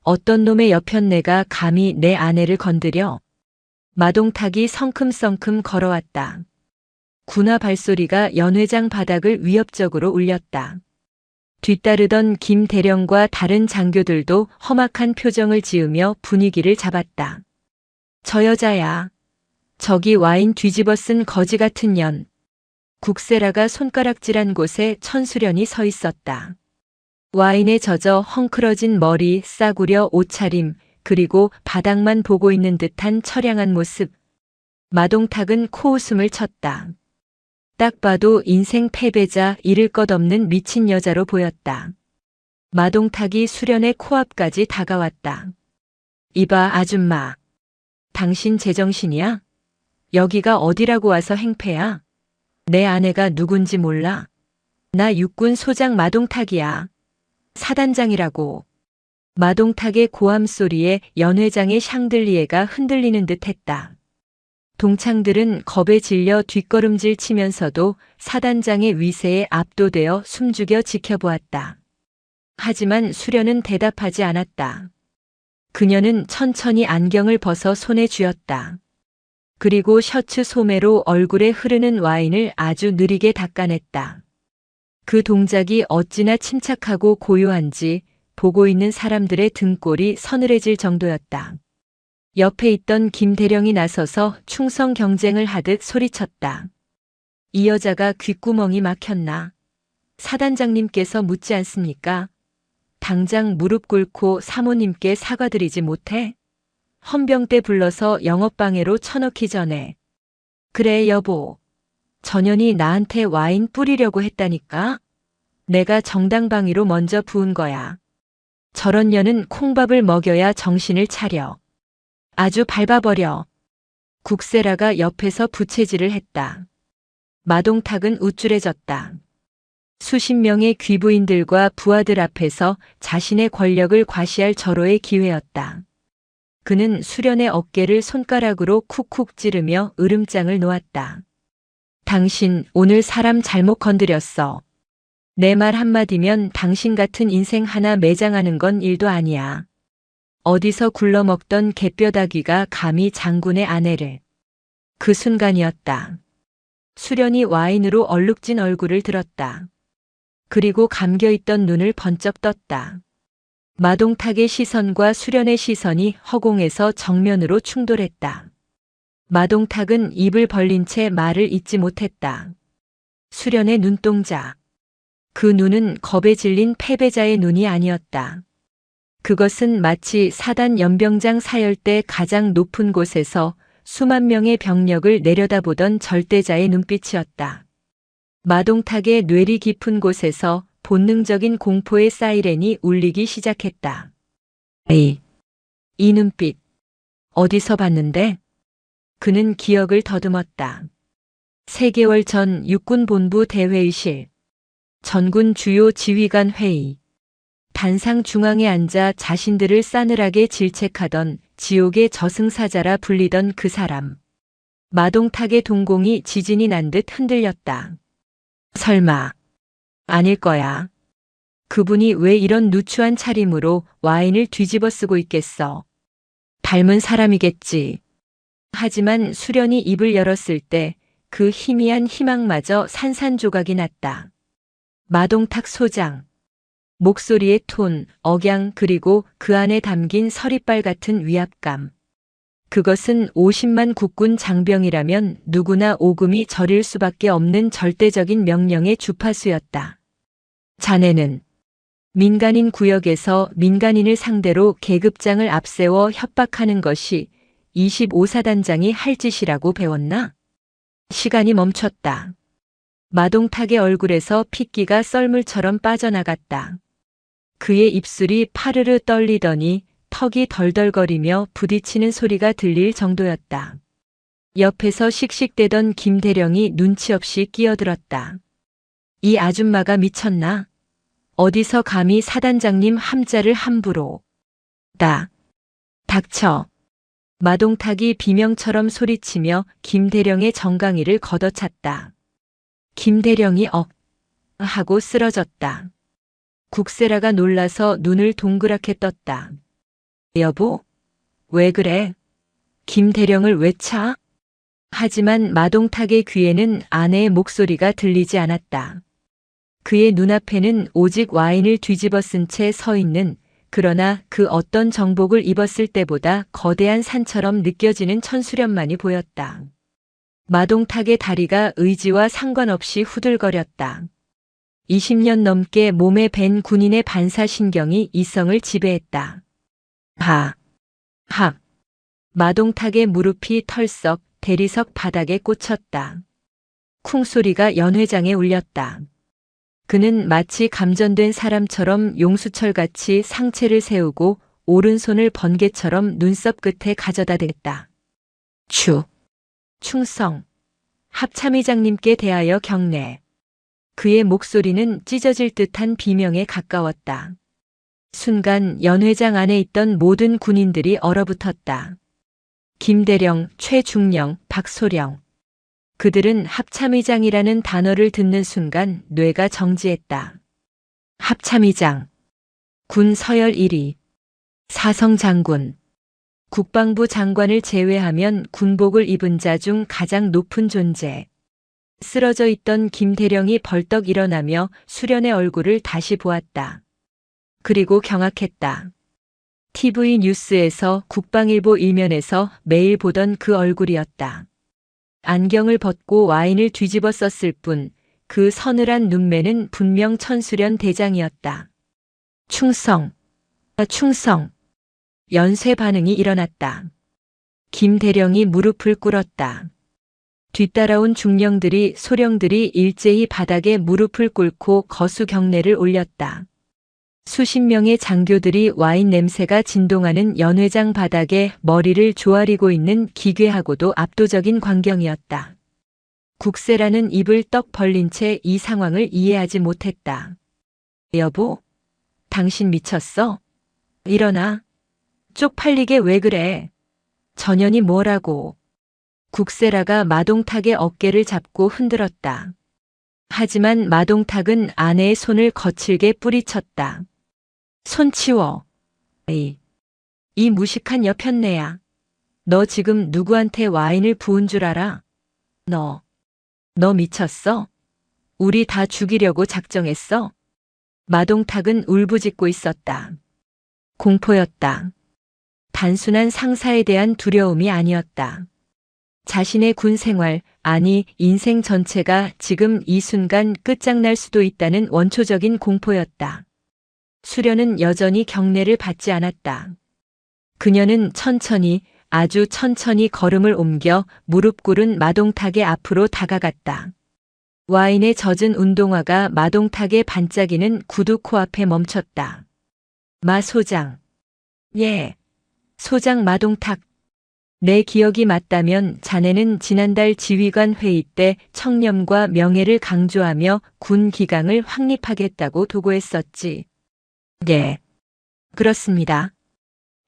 어떤 놈의 여편네가 감히 내 아내를 건드려? 마동탁이 성큼성큼 걸어왔다. 군화 발소리가 연회장 바닥을 위협적으로 울렸다. 뒤따르던 김 대령과 다른 장교들도 험악한 표정을 지으며 분위기를 잡았다. 저 여자야. 저기 와인 뒤집어 쓴 거지 같은 년. 국세라가 손가락질한 곳에 천수련이 서 있었다. 와인에 젖어 헝클어진 머리, 싸구려 옷차림, 그리고 바닥만 보고 있는 듯한 처량한 모습. 마동탁은 코웃음을 쳤다. 딱 봐도 인생 패배자, 잃을 것 없는 미친 여자로 보였다. 마동탁이 수련의 코앞까지 다가왔다. 이봐 아줌마. 당신 제정신이야? 여기가 어디라고 와서 행패야? 내 아내가 누군지 몰라? 나 육군 소장 마동탁이야. 사단장이라고. 마동탁의 고함 소리에 연회장의 샹들리에가 흔들리는 듯 했다. 동창들은 겁에 질려 뒷걸음질 치면서도 사단장의 위세에 압도되어 숨죽여 지켜보았다. 하지만 수련은 대답하지 않았다. 그녀는 천천히 안경을 벗어 손에 쥐었다. 그리고 셔츠 소매로 얼굴에 흐르는 와인을 아주 느리게 닦아냈다. 그 동작이 어찌나 침착하고 고요한지 보고 있는 사람들의 등골이 서늘해질 정도였다. 옆에 있던 김 대령이 나서서 충성 경쟁을 하듯 소리쳤다. 이 여자가 귓구멍이 막혔나? 사단장님께서 묻지 않습니까? 당장 무릎 꿇고 사모님께 사과드리지 못해? 헌병대 불러서 영업방해로 쳐넣기 전에. 그래 여보. 전현이 나한테 와인 뿌리려고 했다니까? 내가 정당방위로 먼저 부은 거야. 저런 년은 콩밥을 먹여야 정신을 차려. 아주 밟아버려. 국세라가 옆에서 부채질을 했다. 마동탁은 우쭐해졌다. 수십 명의 귀부인들과 부하들 앞에서 자신의 권력을 과시할 절호의 기회였다. 그는 수련의 어깨를 손가락으로 쿡쿡 찌르며 으름장을 놓았다. 당신 오늘 사람 잘못 건드렸어. 내 말 한마디면 당신 같은 인생 하나 매장하는 건 일도 아니야. 어디서 굴러먹던 개뼈다귀가 감히 장군의 아내를. 그 순간이었다. 수련이 와인으로 얼룩진 얼굴을 들었다. 그리고 감겨있던 눈을 번쩍 떴다. 마동탁의 시선과 수련의 시선이 허공에서 정면으로 충돌했다. 마동탁은 입을 벌린 채 말을 잇지 못했다. 수련의 눈동자. 그 눈은 겁에 질린 패배자의 눈이 아니었다. 그것은 마치 사단 연병장 사열 때 가장 높은 곳에서 수만 명의 병력을 내려다보던 절대자의 눈빛이었다. 마동탁의 뇌리 깊은 곳에서 본능적인 공포의 사이렌이 울리기 시작했다. 에이, 이 눈빛. 어디서 봤는데? 그는 기억을 더듬었다. 3개월 전 육군본부 대회의실. 전군 주요 지휘관 회의. 단상 중앙에 앉아 자신들을 싸늘하게 질책하던 지옥의 저승사자라 불리던 그 사람. 마동탁의 동공이 지진이 난 듯 흔들렸다. 설마, 아닐 거야. 그분이 왜 이런 누추한 차림으로 와인을 뒤집어 쓰고 있겠어. 닮은 사람이겠지. 하지만 수련이 입을 열었을 때 그 희미한 희망마저 산산조각이 났다. 마동탁 소장. 목소리의 톤, 억양 그리고 그 안에 담긴 서리빨 같은 위압감. 그것은 50만 국군 장병이라면 누구나 오금이 저릴 수밖에 없는 절대적인 명령의 주파수였다. 자네는 민간인 구역에서 민간인을 상대로 계급장을 앞세워 협박하는 것이 25사단장이 할 짓이라고 배웠나? 시간이 멈췄다. 마동탁의 얼굴에서 핏기가 썰물처럼 빠져나갔다. 그의 입술이 파르르 떨리더니 턱이 덜덜거리며 부딪히는 소리가 들릴 정도였다. 옆에서 씩씩대던 김대령이 눈치 없이 끼어들었다. 이 아줌마가 미쳤나? 어디서 감히 사단장님 함자를 함부로. 닥쳐. 마동탁이 비명처럼 소리치며 김대령의 정강이를 걷어찼다. 김대령이 하고 쓰러졌다. 국세라가 놀라서 눈을 동그랗게 떴다. 여보, 왜 그래? 김대령을 왜 차? 하지만 마동탁의 귀에는 아내의 목소리가 들리지 않았다. 그의 눈앞에는 오직 와인을 뒤집어 쓴 채 서 있는, 그러나 그 어떤 정복을 입었을 때보다 거대한 산처럼 느껴지는 천수련만이 보였다. 마동탁의 다리가 의지와 상관없이 후들거렸다. 20년 넘게 몸에 밴 군인의 반사신경이 이성을 지배했다. 마동탁의 무릎이 털썩 대리석 바닥에 꽂혔다. 쿵소리가 연회장에 울렸다. 그는 마치 감전된 사람처럼 용수철같이 상체를 세우고 오른손을 번개처럼 눈썹 끝에 가져다 댔다. 충성. 합참의장님께 대하여 경례. 그의 목소리는 찢어질 듯한 비명에 가까웠다. 순간 연회장 안에 있던 모든 군인들이 얼어붙었다. 김대령, 최중령, 박소령. 그들은 합참의장이라는 단어를 듣는 순간 뇌가 정지했다. 합참의장, 군 서열 1위, 사성장군, 국방부 장관을 제외하면 군복을 입은 자 중 가장 높은 존재. 쓰러져 있던 김대령이 벌떡 일어나며 수련의 얼굴을 다시 보았다. 그리고 경악했다. TV 뉴스에서 국방일보 일면에서 매일 보던 그 얼굴이었다. 안경을 벗고 와인을 뒤집어 썼을 뿐 그 서늘한 눈매는 분명 천수련 대장이었다. 충성. 연쇄 반응이 일어났다. 김대령이 무릎을 꿇었다. 뒤따라온 중령들이 소령들이 일제히 바닥에 무릎을 꿇고 거수 경례를 올렸다. 수십 명의 장교들이 와인 냄새가 진동하는 연회장 바닥에 머리를 조아리고 있는 기괴하고도 압도적인 광경이었다. 국세라는 입을 떡 벌린 채 이 상황을 이해하지 못했다. 여보, 당신 미쳤어? 일어나. 쪽팔리게 왜 그래? 전현이 뭐라고? 국세라가 마동탁의 어깨를 잡고 흔들었다. 하지만 마동탁은 아내의 손을 거칠게 뿌리쳤다. 손 치워. 이 무식한 여편네야. 너 지금 누구한테 와인을 부은 줄 알아? 너 미쳤어? 우리 다 죽이려고 작정했어? 마동탁은 울부짖고 있었다. 공포였다. 단순한 상사에 대한 두려움이 아니었다. 자신의 군 생활, 아니 인생 전체가 지금 이 순간 끝장날 수도 있다는 원초적인 공포였다. 수련은 여전히 경례를 받지 않았다. 그녀는 천천히, 아주 천천히 걸음을 옮겨 무릎 꿇은 마동탁의 앞으로 다가갔다. 와인에 젖은 운동화가 마동탁의 반짝이는 구두 코앞에 멈췄다. 마 소장. 예. 소장 마동탁. 내 기억이 맞다면 자네는 지난달 지휘관 회의 때 청렴과 명예를 강조하며 군 기강을 확립하겠다고 도고했었지. 예. 그렇습니다.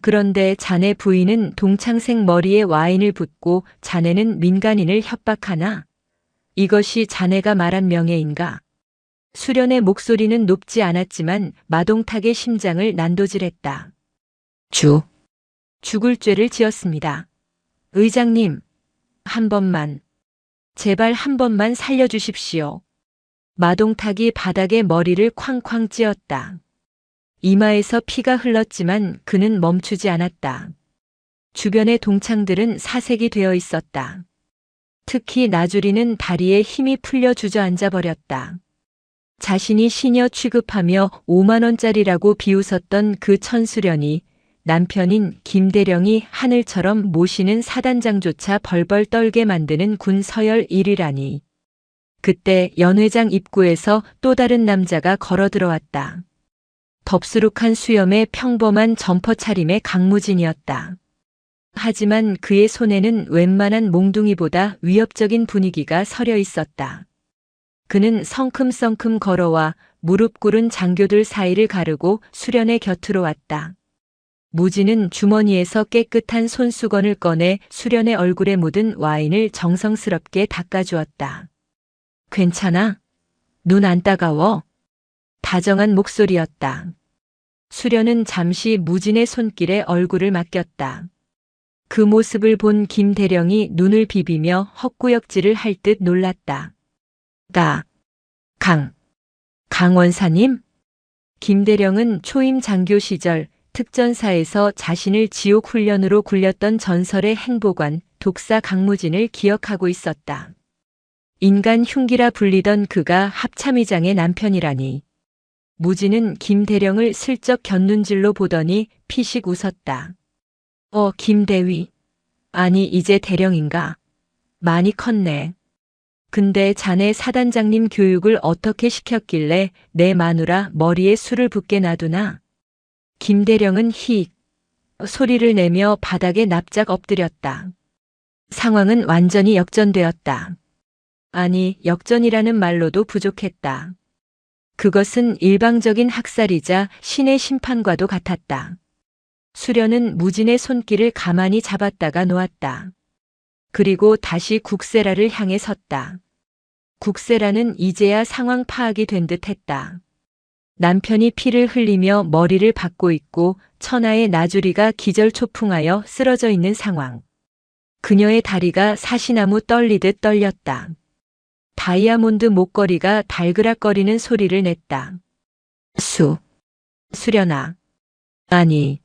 그런데 자네 부인은 동창생 머리에 와인을 붓고 자네는 민간인을 협박하나? 이것이 자네가 말한 명예인가? 수련의 목소리는 높지 않았지만 마동탁의 심장을 난도질했다. 죽을 죄를 지었습니다. 의장님, 한 번만, 제발 한 번만 살려주십시오. 마동탁이 바닥에 머리를 쾅쾅 찧었다. 이마에서 피가 흘렀지만 그는 멈추지 않았다. 주변의 동창들은 사색이 되어 있었다. 특히 나주리는 다리에 힘이 풀려 주저앉아 버렸다. 자신이 시녀 취급하며 5만 원짜리라고 비웃었던 그 천수련이 남편인 김대령이 하늘처럼 모시는 사단장조차 벌벌 떨게 만드는 군 서열 1위라니. 그때 연회장 입구에서 또 다른 남자가 걸어 들어왔다. 덥수룩한 수염에 평범한 점퍼 차림의 강무진이었다. 하지만 그의 손에는 웬만한 몽둥이보다 위협적인 분위기가 서려 있었다. 그는 성큼성큼 걸어와 무릎 꿇은 장교들 사이를 가르고 수련의 곁으로 왔다. 무진은 주머니에서 깨끗한 손수건을 꺼내 수련의 얼굴에 묻은 와인을 정성스럽게 닦아주었다. 괜찮아? 눈 안 따가워? 다정한 목소리였다. 수련은 잠시 무진의 손길에 얼굴을 맡겼다. 그 모습을 본 김대령이 눈을 비비며 헛구역질을 할 듯 놀랐다. 강원사님? 김대령은 초임 장교 시절 특전사에서 자신을 지옥 훈련으로 굴렸던 전설의 행보관 독사 강무진을 기억하고 있었다. 인간 흉기라 불리던 그가 합참의장의 남편이라니. 무진은 김대령을 슬쩍 곁눈질로 보더니 피식 웃었다. 김대위. 아니 이제 대령인가? 많이 컸네. 근데 자네 사단장님 교육을 어떻게 시켰길래 내 마누라 머리에 술을 붓게 놔두나? 김대령은 히익 소리를 내며 바닥에 납작 엎드렸다. 상황은 완전히 역전되었다. 아니, 역전이라는 말로도 부족했다. 그것은 일방적인 학살이자 신의 심판과도 같았다. 수련은 무진의 손길을 가만히 잡았다가 놓았다. 그리고 다시 국세라를 향해 섰다. 국세라는 이제야 상황 파악이 된 듯 했다. 남편이 피를 흘리며 머리를 박고 있고 천하의 나주리가 기절초풍하여 쓰러져 있는 상황. 그녀의 다리가 사시나무 떨리듯 떨렸다. 다이아몬드 목걸이가 달그락거리는 소리를 냈다. 수련아. 아니,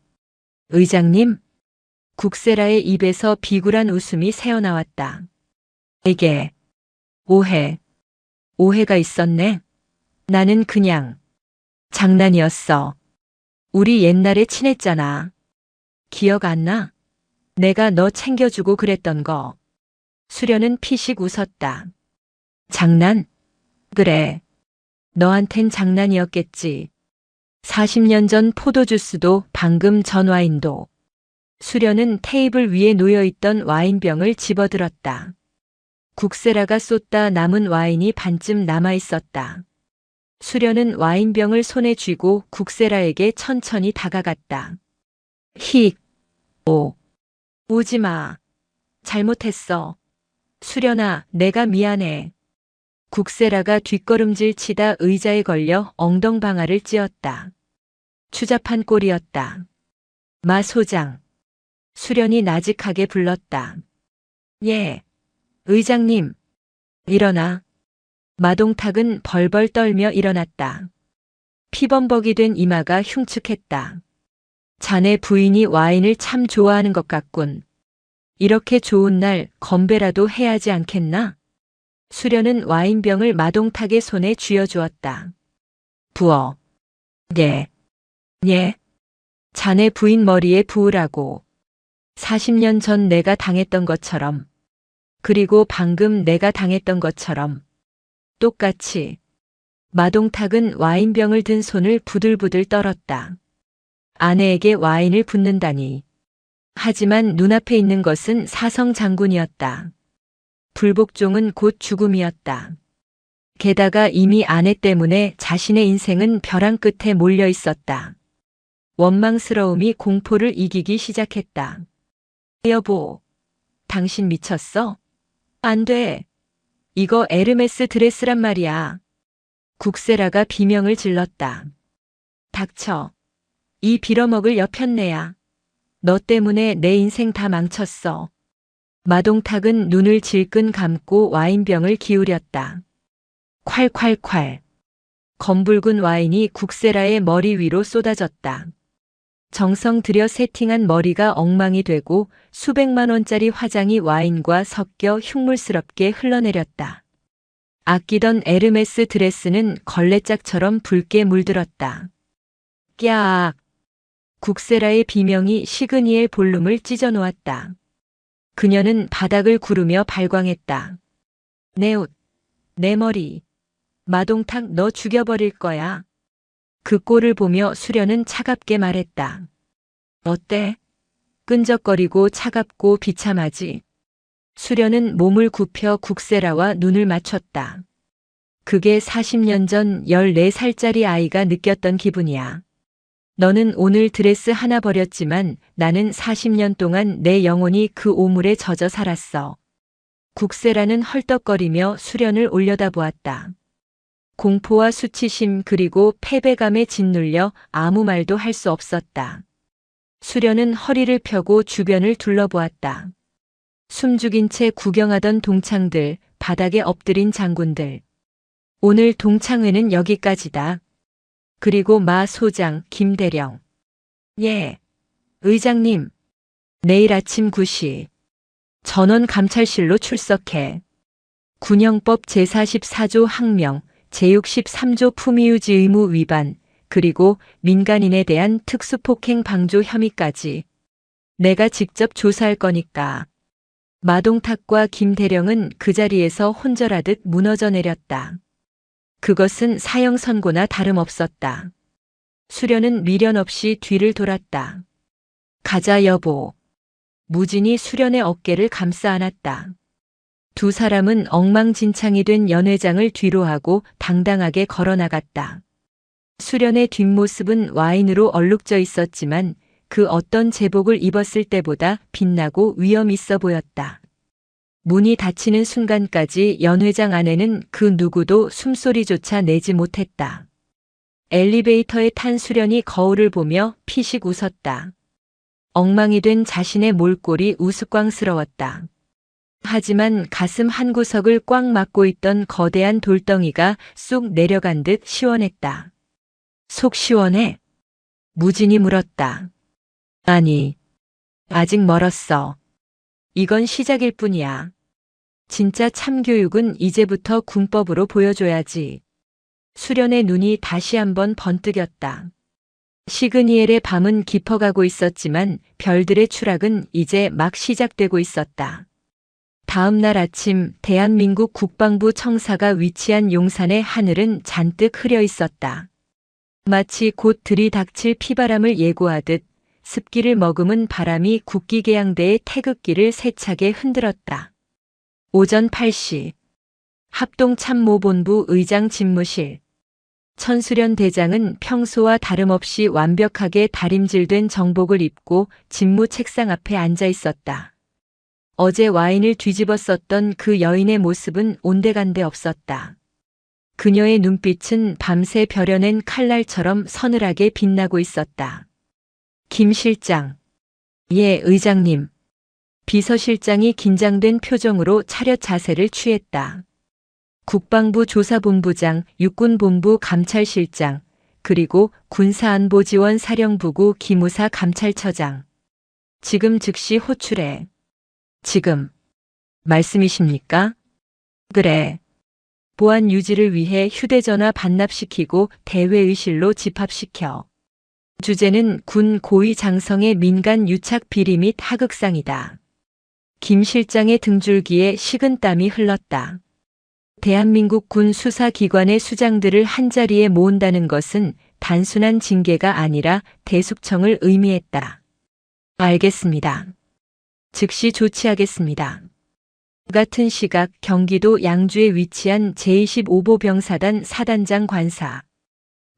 의장님? 국세라의 입에서 비굴한 웃음이 새어나왔다. 이게 오해가 있었네. 나는 그냥 장난이었어. 우리 옛날에 친했잖아. 기억 안 나? 내가 너 챙겨주고 그랬던 거. 수련은 피식 웃었다. 장난? 그래. 너한텐 장난이었겠지. 40년 전 포도주스도 방금 전 와인도. 수련은 테이블 위에 놓여있던 와인병을 집어들었다. 국세라가 쏟다 남은 와인이 반쯤 남아있었다. 수련은 와인병을 손에 쥐고 국세라에게 천천히 다가갔다. 오지 마. 잘못했어. 수련아, 내가 미안해. 국세라가 뒷걸음질 치다 의자에 걸려 엉덩방아를 찧었다. 추잡한 꼴이었다. 마 소장. 수련이 나직하게 불렀다. 예. 의장님. 일어나. 마동탁은 벌벌 떨며 일어났다. 피범벅이 된 이마가 흉측했다. 자네 부인이 와인을 참 좋아하는 것 같군. 이렇게 좋은 날 건배라도 해야지 않겠나? 수련은 와인병을 마동탁의 손에 쥐어주었다. 부어. 예. 자네 부인 머리에 부으라고. 40년 전 내가 당했던 것처럼. 그리고 방금 내가 당했던 것처럼. 똑같이. 마동탁은 와인병을 든 손을 부들부들 떨었다. 아내에게 와인을 붓는다니. 하지만 눈앞에 있는 것은 사성 장군이었다. 불복종은 곧 죽음이었다. 게다가 이미 아내 때문에 자신의 인생은 벼랑 끝에 몰려 있었다. 원망스러움이 공포를 이기기 시작했다. 여보, 당신 미쳤어? 안 돼. 이거 에르메스 드레스란 말이야. 국세라가 비명을 질렀다. 닥쳐. 이 빌어먹을 여편네야. 너 때문에 내 인생 다 망쳤어. 마동탁은 눈을 질끈 감고 와인병을 기울였다. 콸콸콸. 검붉은 와인이 국세라의 머리 위로 쏟아졌다. 정성 들여 세팅한 머리가 엉망이 되고 수백만 원짜리 화장이 와인과 섞여 흉물스럽게 흘러내렸다. 아끼던 에르메스 드레스는 걸레짝처럼 붉게 물들었다. 꺄악. 국세라의 비명이 시그니엘 볼륨을 찢어놓았다. 그녀는 바닥을 구르며 발광했다. 내 옷, 내 머리. 마동탁 너 죽여버릴 거야. 그 꼴을 보며 수련은 차갑게 말했다. 어때? 끈적거리고 차갑고 비참하지. 수련은 몸을 굽혀 국세라와 눈을 맞췄다. 그게 40년 전 14살짜리 아이가 느꼈던 기분이야. 너는 오늘 드레스 하나 버렸지만 나는 40년 동안 내 영혼이 그 오물에 젖어 살았어. 국세라는 헐떡거리며 수련을 올려다보았다. 공포와 수치심 그리고 패배감에 짓눌려 아무 말도 할 수 없었다. 수련은 허리를 펴고 주변을 둘러보았다. 숨죽인 채 구경하던 동창들, 바닥에 엎드린 장군들. 오늘 동창회는 여기까지다. 그리고 마 소장, 김대령. 예. 의장님. 내일 아침 9시. 전원 감찰실로 출석해. 군형법 제44조 항명, 제63조 품위유지 의무 위반, 그리고 민간인에 대한 특수폭행 방조 혐의까지. 내가 직접 조사할 거니까. 마동탁과 김대령은 그 자리에서 혼절하듯 무너져 내렸다. 그것은 사형 선고나 다름없었다. 수련은 미련 없이 뒤를 돌았다. 가자 여보. 무진이 수련의 어깨를 감싸 안았다. 두 사람은 엉망진창이 된 연회장을 뒤로하고 당당하게 걸어나갔다. 수련의 뒷모습은 와인으로 얼룩져 있었지만 그 어떤 제복을 입었을 때보다 빛나고 위험 있어 보였다. 문이 닫히는 순간까지 연회장 안에는 그 누구도 숨소리조차 내지 못했다. 엘리베이터에 탄 수련이 거울을 보며 피식 웃었다. 엉망이 된 자신의 몰골이 우스꽝스러웠다. 하지만 가슴 한 구석을 꽉 막고 있던 거대한 돌덩이가 쑥 내려간 듯 시원했다. 속 시원해? 무진이 물었다. 아니, 아직 멀었어. 이건 시작일 뿐이야. 진짜 참교육은 이제부터 군법으로 보여줘야지. 수련의 눈이 다시 한번 번뜩였다. 시그니엘의 밤은 깊어가고 있었지만 별들의 추락은 이제 막 시작되고 있었다. 다음 날 아침 대한민국 국방부 청사가 위치한 용산의 하늘은 잔뜩 흐려 있었다. 마치 곧 들이닥칠 피바람을 예고하듯 습기를 머금은 바람이 국기계양대의 태극기를 세차게 흔들었다. 오전 8시 합동참모본부 의장 집무실. 천수련 대장은 평소와 다름없이 완벽하게 다림질된 정복을 입고 집무 책상 앞에 앉아 있었다. 어제 와인을 뒤집어 썼던 그 여인의 모습은 온데간데 없었다. 그녀의 눈빛은 밤새 벼려낸 칼날처럼 서늘하게 빛나고 있었다. 김 실장. 예, 의장님. 비서실장이 긴장된 표정으로 차렷 자세를 취했다. 국방부 조사본부장, 육군본부 감찰실장, 그리고 군사안보지원사령부구 기무사 감찰처장. 지금 즉시 호출해. 지금. 말씀이십니까? 그래. 보안 유지를 위해 휴대전화 반납시키고 대외의실로 집합시켜. 주제는 군 고위 장성의 민간 유착 비리 및 하극상이다. 김 실장의 등줄기에 식은땀이 흘렀다. 대한민국 군 수사기관의 수장들을 한자리에 모은다는 것은 단순한 징계가 아니라 대숙청을 의미했다. 알겠습니다. 즉시 조치하겠습니다. 같은 시각 경기도 양주에 위치한 제25보 병사단 사단장 관사.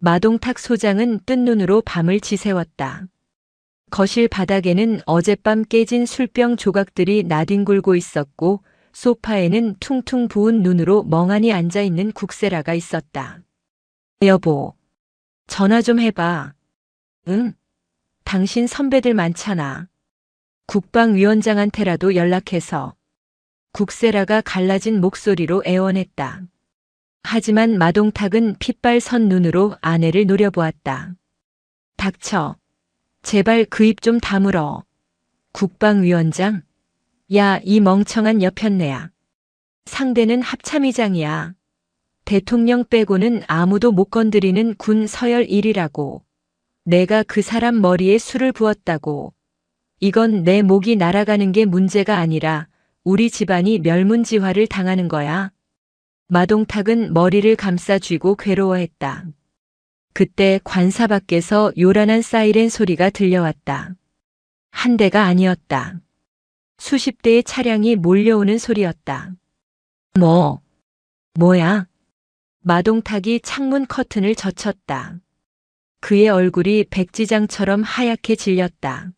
마동탁 소장은 뜬 눈으로 밤을 지새웠다. 거실 바닥에는 어젯밤 깨진 술병 조각들이 나뒹굴고 있었고 소파에는 퉁퉁 부은 눈으로 멍하니 앉아있는 국세라가 있었다. 여보, 전화 좀 해봐. 응? 당신 선배들 많잖아. 국방위원장한테라도 연락해서. 국세라가 갈라진 목소리로 애원했다. 하지만 마동탁은 핏발선 눈으로 아내를 노려보았다. 닥쳐. 제발 그 입 좀 다물어. 국방위원장? 야, 이 멍청한 여편네야. 상대는 합참의장이야. 대통령 빼고는 아무도 못 건드리는 군 서열 1위라고. 내가 그 사람 머리에 술을 부었다고. 이건 내 목이 날아가는 게 문제가 아니라 우리 집안이 멸문지화를 당하는 거야. 마동탁은 머리를 감싸 쥐고 괴로워했다. 그때 관사 밖에서 요란한 사이렌 소리가 들려왔다. 한 대가 아니었다. 수십 대의 차량이 몰려오는 소리였다. 뭐야? 마동탁이 창문 커튼을 젖혔다. 그의 얼굴이 백지장처럼 하얗게 질렸다.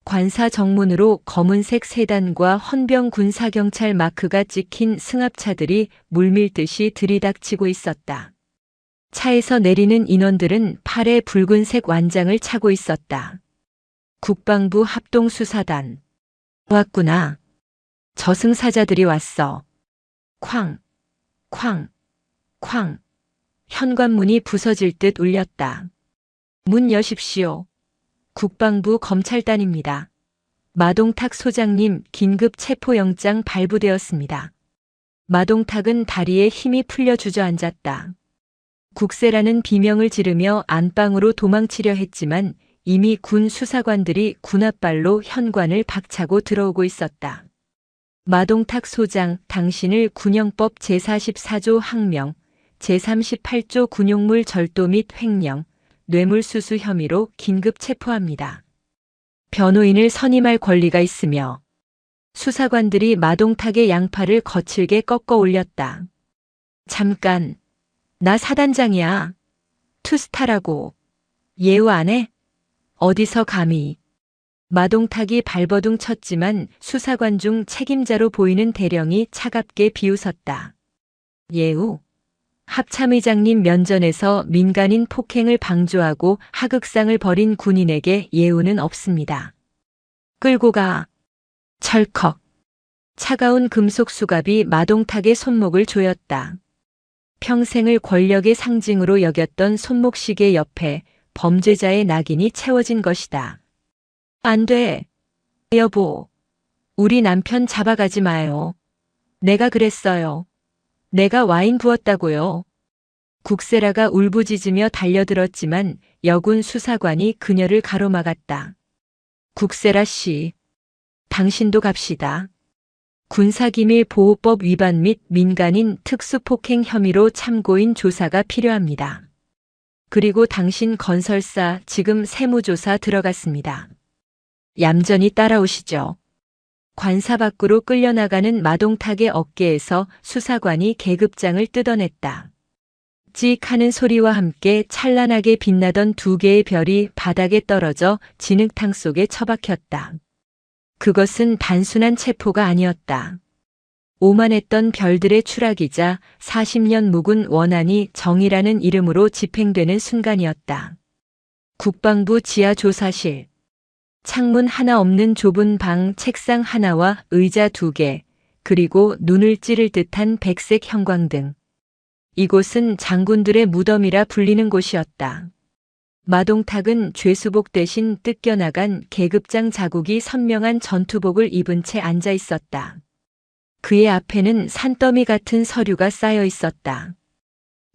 관사 정문으로 검은색 세단과 헌병 군사경찰 마크가 찍힌 승합차들이 물밀듯이 들이닥치고 있었다. 차에서 내리는 인원들은 팔에 붉은색 완장을 차고 있었다. 국방부 합동수사단. 왔구나. 저승사자들이 왔어. 쾅, 쾅, 쾅. 현관문이 부서질 듯 울렸다. 문 여십시오. 국방부 검찰단입니다. 마동탁 소장님 긴급 체포영장 발부되었습니다. 마동탁은 다리에 힘이 풀려 주저앉았다. 국세라는 비명을 지르며 안방으로 도망치려 했지만 이미 군 수사관들이 군홧발로 현관을 박차고 들어오고 있었다. 마동탁 소장, 당신을 군형법 제44조 항명, 제38조 군용물 절도 및 횡령, 뇌물수수 혐의로 긴급 체포합니다. 변호인을 선임할 권리가 있으며 수사관들이 마동탁의 양팔을 거칠게 꺾어 올렸다. 잠깐, 나 사단장이야. 투스타라고. 예우 안 해? 어디서 감히. 마동탁이 발버둥 쳤지만 수사관 중 책임자로 보이는 대령이 차갑게 비웃었다. 예우? 합참의장님 면전에서 민간인 폭행을 방조하고 하극상을 벌인 군인에게 예우는 없습니다. 끌고 가. 철컥. 차가운 금속 수갑이 마동탁의 손목을 조였다. 평생을 권력의 상징으로 여겼던 손목시계 옆에 범죄자의 낙인이 채워진 것이다. 안 돼. 여보. 우리 남편 잡아가지 마요. 내가 그랬어요. 내가 와인 부었다고요. 국세라가 울부짖으며 달려들었지만 여군 수사관이 그녀를 가로막았다. 국세라 씨, 당신도 갑시다. 군사기밀보호법 위반 및 민간인 특수폭행 혐의로 참고인 조사가 필요합니다. 그리고 당신 건설사 지금 세무조사 들어갔습니다. 얌전히 따라오시죠. 관사 밖으로 끌려나가는 마동탁의 어깨에서 수사관이 계급장을 뜯어냈다. 찍 하는 소리와 함께 찬란하게 빛나던 두 개의 별이 바닥에 떨어져 진흙탕 속에 처박혔다. 그것은 단순한 체포가 아니었다. 오만했던 별들의 추락이자 40년 묵은 원한이 정의라는 이름으로 집행되는 순간이었다. 국방부 지하조사실. 창문 하나 없는 좁은 방, 책상 하나와 의자 2개, 그리고 눈을 찌를 듯한 백색 형광등. 이곳은 장군들의 무덤이라 불리는 곳이었다. 마동탁은 죄수복 대신 뜯겨나간 계급장 자국이 선명한 전투복을 입은 채 앉아 있었다. 그의 앞에는 산더미 같은 서류가 쌓여 있었다.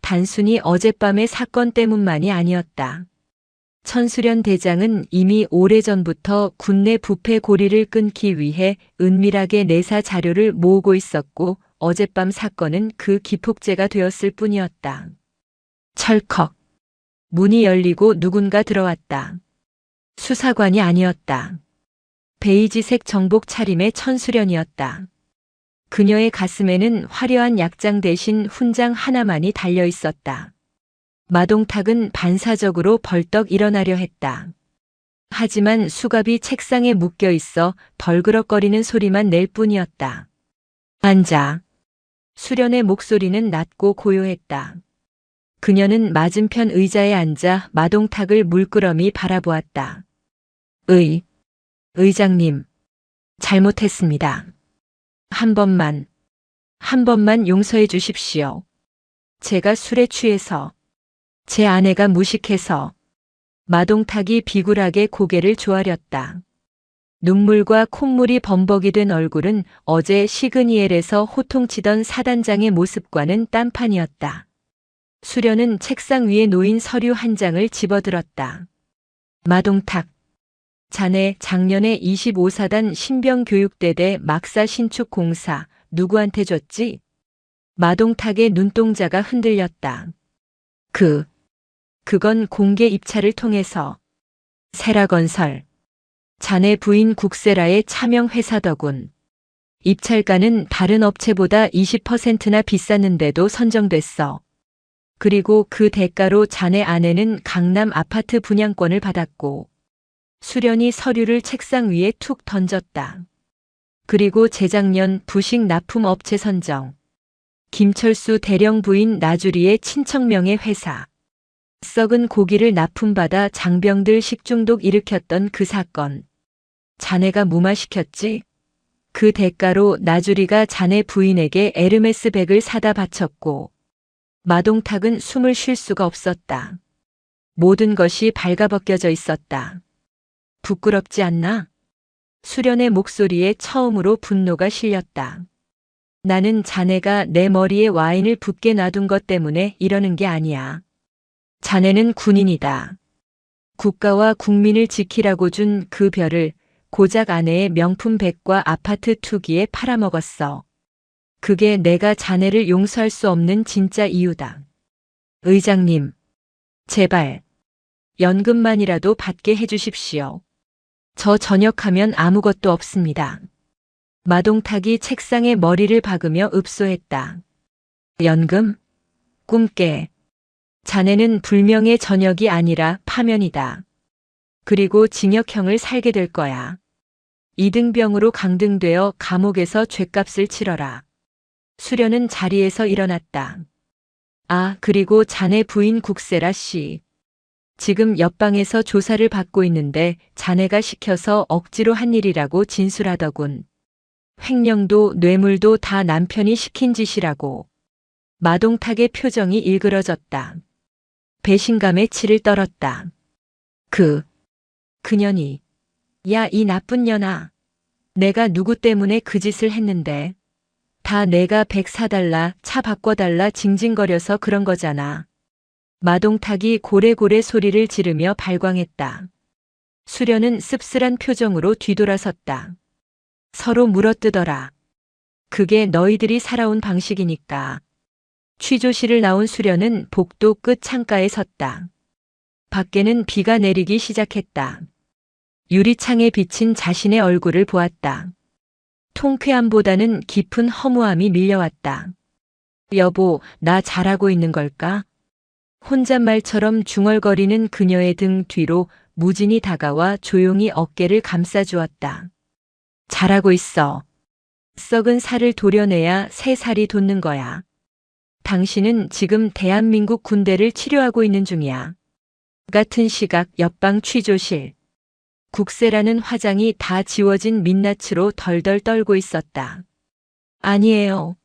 단순히 어젯밤의 사건 때문만이 아니었다. 천수련 대장은 이미 오래전부터 군내 부패 고리를 끊기 위해 은밀하게 내사 자료를 모으고 있었고 어젯밤 사건은 그 기폭제가 되었을 뿐이었다. 철컥. 문이 열리고 누군가 들어왔다. 수사관이 아니었다. 베이지색 정복 차림의 천수련이었다. 그녀의 가슴에는 화려한 약장 대신 훈장 하나만이 달려 있었다. 마동탁은 반사적으로 벌떡 일어나려 했다. 하지만 수갑이 책상에 묶여 있어 덜그럭거리는 소리만 낼 뿐이었다. 앉아. 수련의 목소리는 낮고 고요했다. 그녀는 맞은편 의자에 앉아 마동탁을 물끄러미 바라보았다. 의장님. 잘못했습니다. 한 번만 용서해 주십시오. 제가 술에 취해서, 제 아내가 무식해서. 마동탁이 비굴하게 고개를 조아렸다. 눈물과 콧물이 범벅이 된 얼굴은 어제 시그니엘에서 호통치던 사단장의 모습과는 딴판이었다. 수련은 책상 위에 놓인 서류 한 장을 집어들었다. 마동탁. 자네 작년에 25사단 신병교육대대 막사 신축 공사 누구한테 줬지? 마동탁의 눈동자가 흔들렸다. 그건 공개 입찰을 통해서. 세라건설. 자네 부인 국세라의 차명 회사더군. 입찰가는 다른 업체보다 20%나 비쌌는데도 선정됐어. 그리고 그 대가로 자네 아내는 강남 아파트 분양권을 받았고. 수련이 서류를 책상 위에 툭 던졌다. 그리고 재작년 부식 납품업체 선정. 김철수 대령 부인 나주리의 친척명의 회사. 썩은 고기를 납품받아 장병들 식중독 일으켰던 그 사건. 자네가 무마시켰지? 그 대가로 나주리가 자네 부인에게 에르메스 백을 사다 바쳤고. 마동탁은 숨을 쉴 수가 없었다. 모든 것이 발가벗겨져 있었다. 부끄럽지 않나? 수련의 목소리에 처음으로 분노가 실렸다. 나는 자네가 내 머리에 와인을 붓게 놔둔 것 때문에 이러는 게 아니야. 자네는 군인이다. 국가와 국민을 지키라고 준 그 별을 고작 아내의 명품 백과 아파트 투기에 팔아먹었어. 그게 내가 자네를 용서할 수 없는 진짜 이유다. 의장님, 제발 연금만이라도 받게 해주십시오. 저 전역하면 아무것도 없습니다. 마동탁이 책상에 머리를 박으며 읍소했다. 연금? 꿈깨. 자네는 불명예 전역이 아니라 파면이다. 그리고 징역형을 살게 될 거야. 이등병으로 강등되어 감옥에서 죗값을 치러라. 수련은 자리에서 일어났다. 아, 그리고 자네 부인 국세라 씨. 지금 옆방에서 조사를 받고 있는데 자네가 시켜서 억지로 한 일이라고 진술하더군. 횡령도 뇌물도 다 남편이 시킨 짓이라고. 마동탁의 표정이 일그러졌다. 배신감에 치를 떨었다. 그년이. 야, 이 나쁜 년아. 내가 누구 때문에 그 짓을 했는데. 다 내가 백 사달라, 차 바꿔달라 징징거려서 그런 거잖아. 마동탁이 고래고래 소리를 지르며 발광했다. 수련은 씁쓸한 표정으로 뒤돌아섰다. 서로 물어뜯어라. 그게 너희들이 살아온 방식이니까. 취조실을 나온 수련은 복도 끝 창가에 섰다. 밖에는 비가 내리기 시작했다. 유리창에 비친 자신의 얼굴을 보았다. 통쾌함보다는 깊은 허무함이 밀려왔다. 여보, 나 잘하고 있는 걸까? 혼잣말처럼 중얼거리는 그녀의 등 뒤로 무진이 다가와 조용히 어깨를 감싸주었다. 잘하고 있어. 썩은 살을 도려내야 새 살이 돋는 거야. 당신은 지금 대한민국 군대를 치료하고 있는 중이야. 같은 시각 옆방 취조실. 국세라는 화장이 다 지워진 민낯으로 덜덜 떨고 있었다. 아니에요.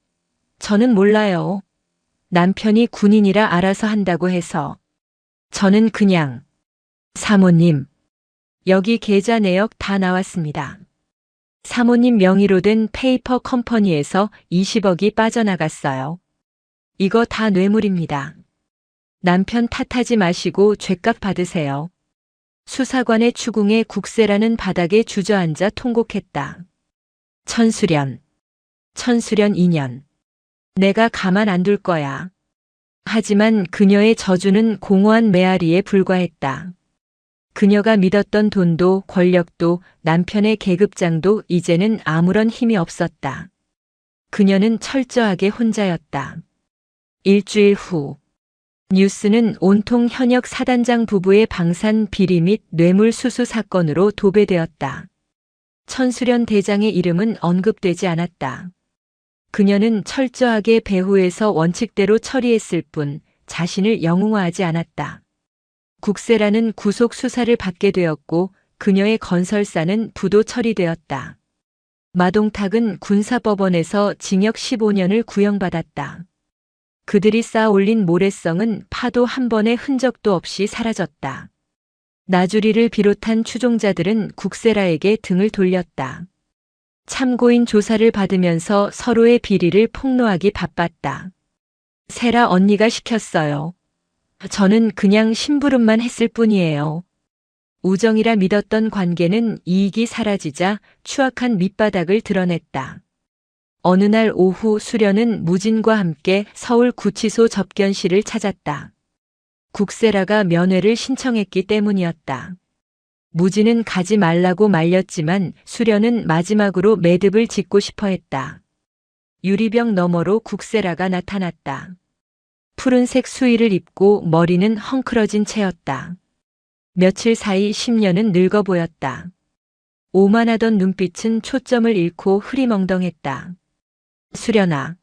저는 몰라요. 남편이 군인이라 알아서 한다고 해서. 저는 그냥. 사모님. 여기 계좌 내역 다 나왔습니다. 사모님 명의로 된 페이퍼 컴퍼니에서 20억이 빠져나갔어요. 이거 다 뇌물입니다. 남편 탓하지 마시고 죗값 받으세요. 수사관의 추궁에 국세라는 바닥에 주저앉아 통곡했다. 천수련 2년. 내가 가만 안 둘 거야. 하지만 그녀의 저주는 공허한 메아리에 불과했다. 그녀가 믿었던 돈도 권력도 남편의 계급장도 이제는 아무런 힘이 없었다. 그녀는 철저하게 혼자였다. 일주일 후 뉴스는 온통 현역 사단장 부부의 방산 비리 및 뇌물수수 사건으로 도배되었다. 천수련 대장의 이름은 언급되지 않았다. 그녀는 철저하게 배후에서 원칙대로 처리했을 뿐 자신을 영웅화하지 않았다. 국세라는 구속 수사를 받게 되었고 그녀의 건설사는 부도 처리되었다. 마동탁은 군사법원에서 징역 15년을 구형받았다. 그들이 쌓아 올린 모래성은 파도 한 번의 흔적도 없이 사라졌다. 나주리를 비롯한 추종자들은 국세라에게 등을 돌렸다. 참고인 조사를 받으면서 서로의 비리를 폭로하기 바빴다. 세라 언니가 시켰어요. 저는 그냥 심부름만 했을 뿐이에요. 우정이라 믿었던 관계는 이익이 사라지자 추악한 밑바닥을 드러냈다. 어느 날 오후 수련은 무진과 함께 서울 구치소 접견실을 찾았다. 국세라가 면회를 신청했기 때문이었다. 무진은 가지 말라고 말렸지만 수련은 마지막으로 매듭을 짓고 싶어 했다. 유리병 너머로 국세라가 나타났다. 푸른색 수의를 입고 머리는 헝클어진 채였다. 며칠 사이 10년은 늙어 보였다. 오만하던 눈빛은 초점을 잃고 흐리멍덩했다. 수련아.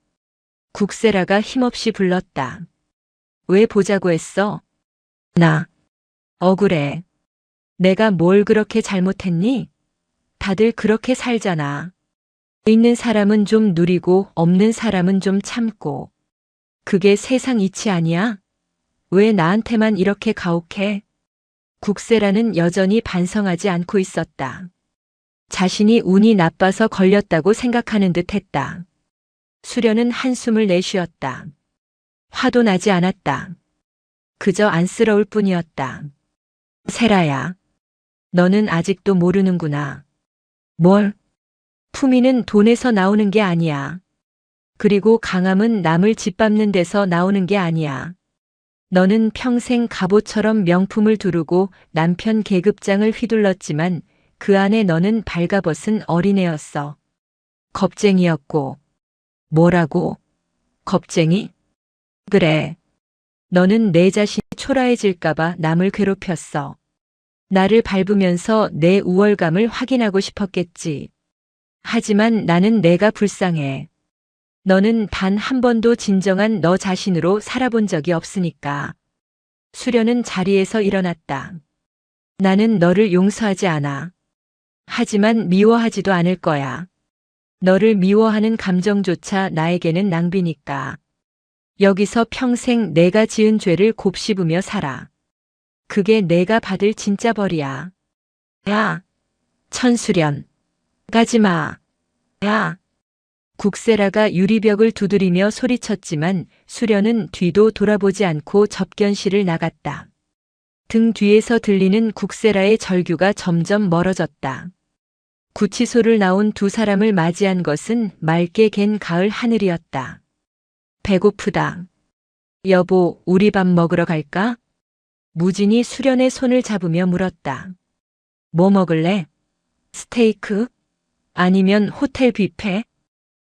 국세라가 힘없이 불렀다. 왜 보자고 했어? 나. 억울해. 내가 뭘 그렇게 잘못했니? 다들 그렇게 살잖아. 있는 사람은 좀 누리고 없는 사람은 좀 참고. 그게 세상 이치 아니야? 왜 나한테만 이렇게 가혹해? 국세라는 여전히 반성하지 않고 있었다. 자신이 운이 나빠서 걸렸다고 생각하는 듯 했다. 수련은 한숨을 내쉬었다. 화도 나지 않았다. 그저 안쓰러울 뿐이었다. 세라야. 너는 아직도 모르는구나. 뭘? 품위는 돈에서 나오는 게 아니야. 그리고 강함은 남을 짓밟는 데서 나오는 게 아니야. 너는 평생 갑옷처럼 명품을 두르고 남편 계급장을 휘둘렀지만 그 안에 너는 발가벗은 어린애였어. 겁쟁이였고. 뭐라고? 겁쟁이? 그래. 너는 내 자신이 초라해질까봐 남을 괴롭혔어. 나를 밟으면서 내 우월감을 확인하고 싶었겠지. 하지만 나는 내가 불쌍해. 너는 단 한 번도 진정한 너 자신으로 살아본 적이 없으니까. 수련은 자리에서 일어났다. 나는 너를 용서하지 않아. 하지만 미워하지도 않을 거야. 너를 미워하는 감정조차 나에게는 낭비니까. 여기서 평생 내가 지은 죄를 곱씹으며 살아. 그게 내가 받을 진짜 벌이야. 야, 천수련. 가지마. 야. 국세라가 유리벽을 두드리며 소리쳤지만 수련은 뒤도 돌아보지 않고 접견실을 나갔다. 등 뒤에서 들리는 국세라의 절규가 점점 멀어졌다. 구치소를 나온 두 사람을 맞이한 것은 맑게 갠 가을 하늘이었다. 배고프다. 여보, 우리 밥 먹으러 갈까? 무진이 수련의 손을 잡으며 물었다. 뭐 먹을래? 스테이크? 아니면 호텔 뷔페?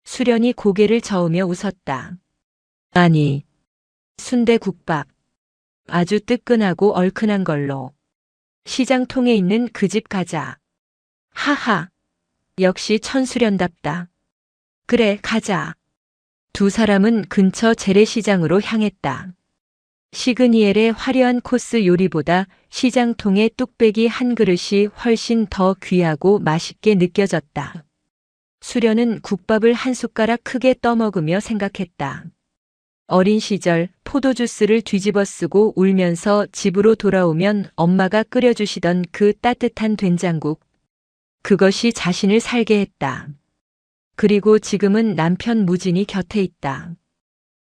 수련이 고개를 저으며 웃었다. 아니, 순대국밥. 아주 뜨끈하고 얼큰한 걸로. 시장통에 있는 그 집 가자. 하하. 역시 천수련답다. 그래, 가자. 두 사람은 근처 재래시장으로 향했다. 시그니엘의 화려한 코스 요리보다 시장통의 뚝배기 한 그릇이 훨씬 더 귀하고 맛있게 느껴졌다. 수련은 국밥을 한 숟가락 크게 떠먹으며 생각했다. 어린 시절 포도주스를 뒤집어 쓰고 울면서 집으로 돌아오면 엄마가 끓여주시던 그 따뜻한 된장국. 그것이 자신을 살게 했다. 그리고 지금은 남편 무진이 곁에 있다.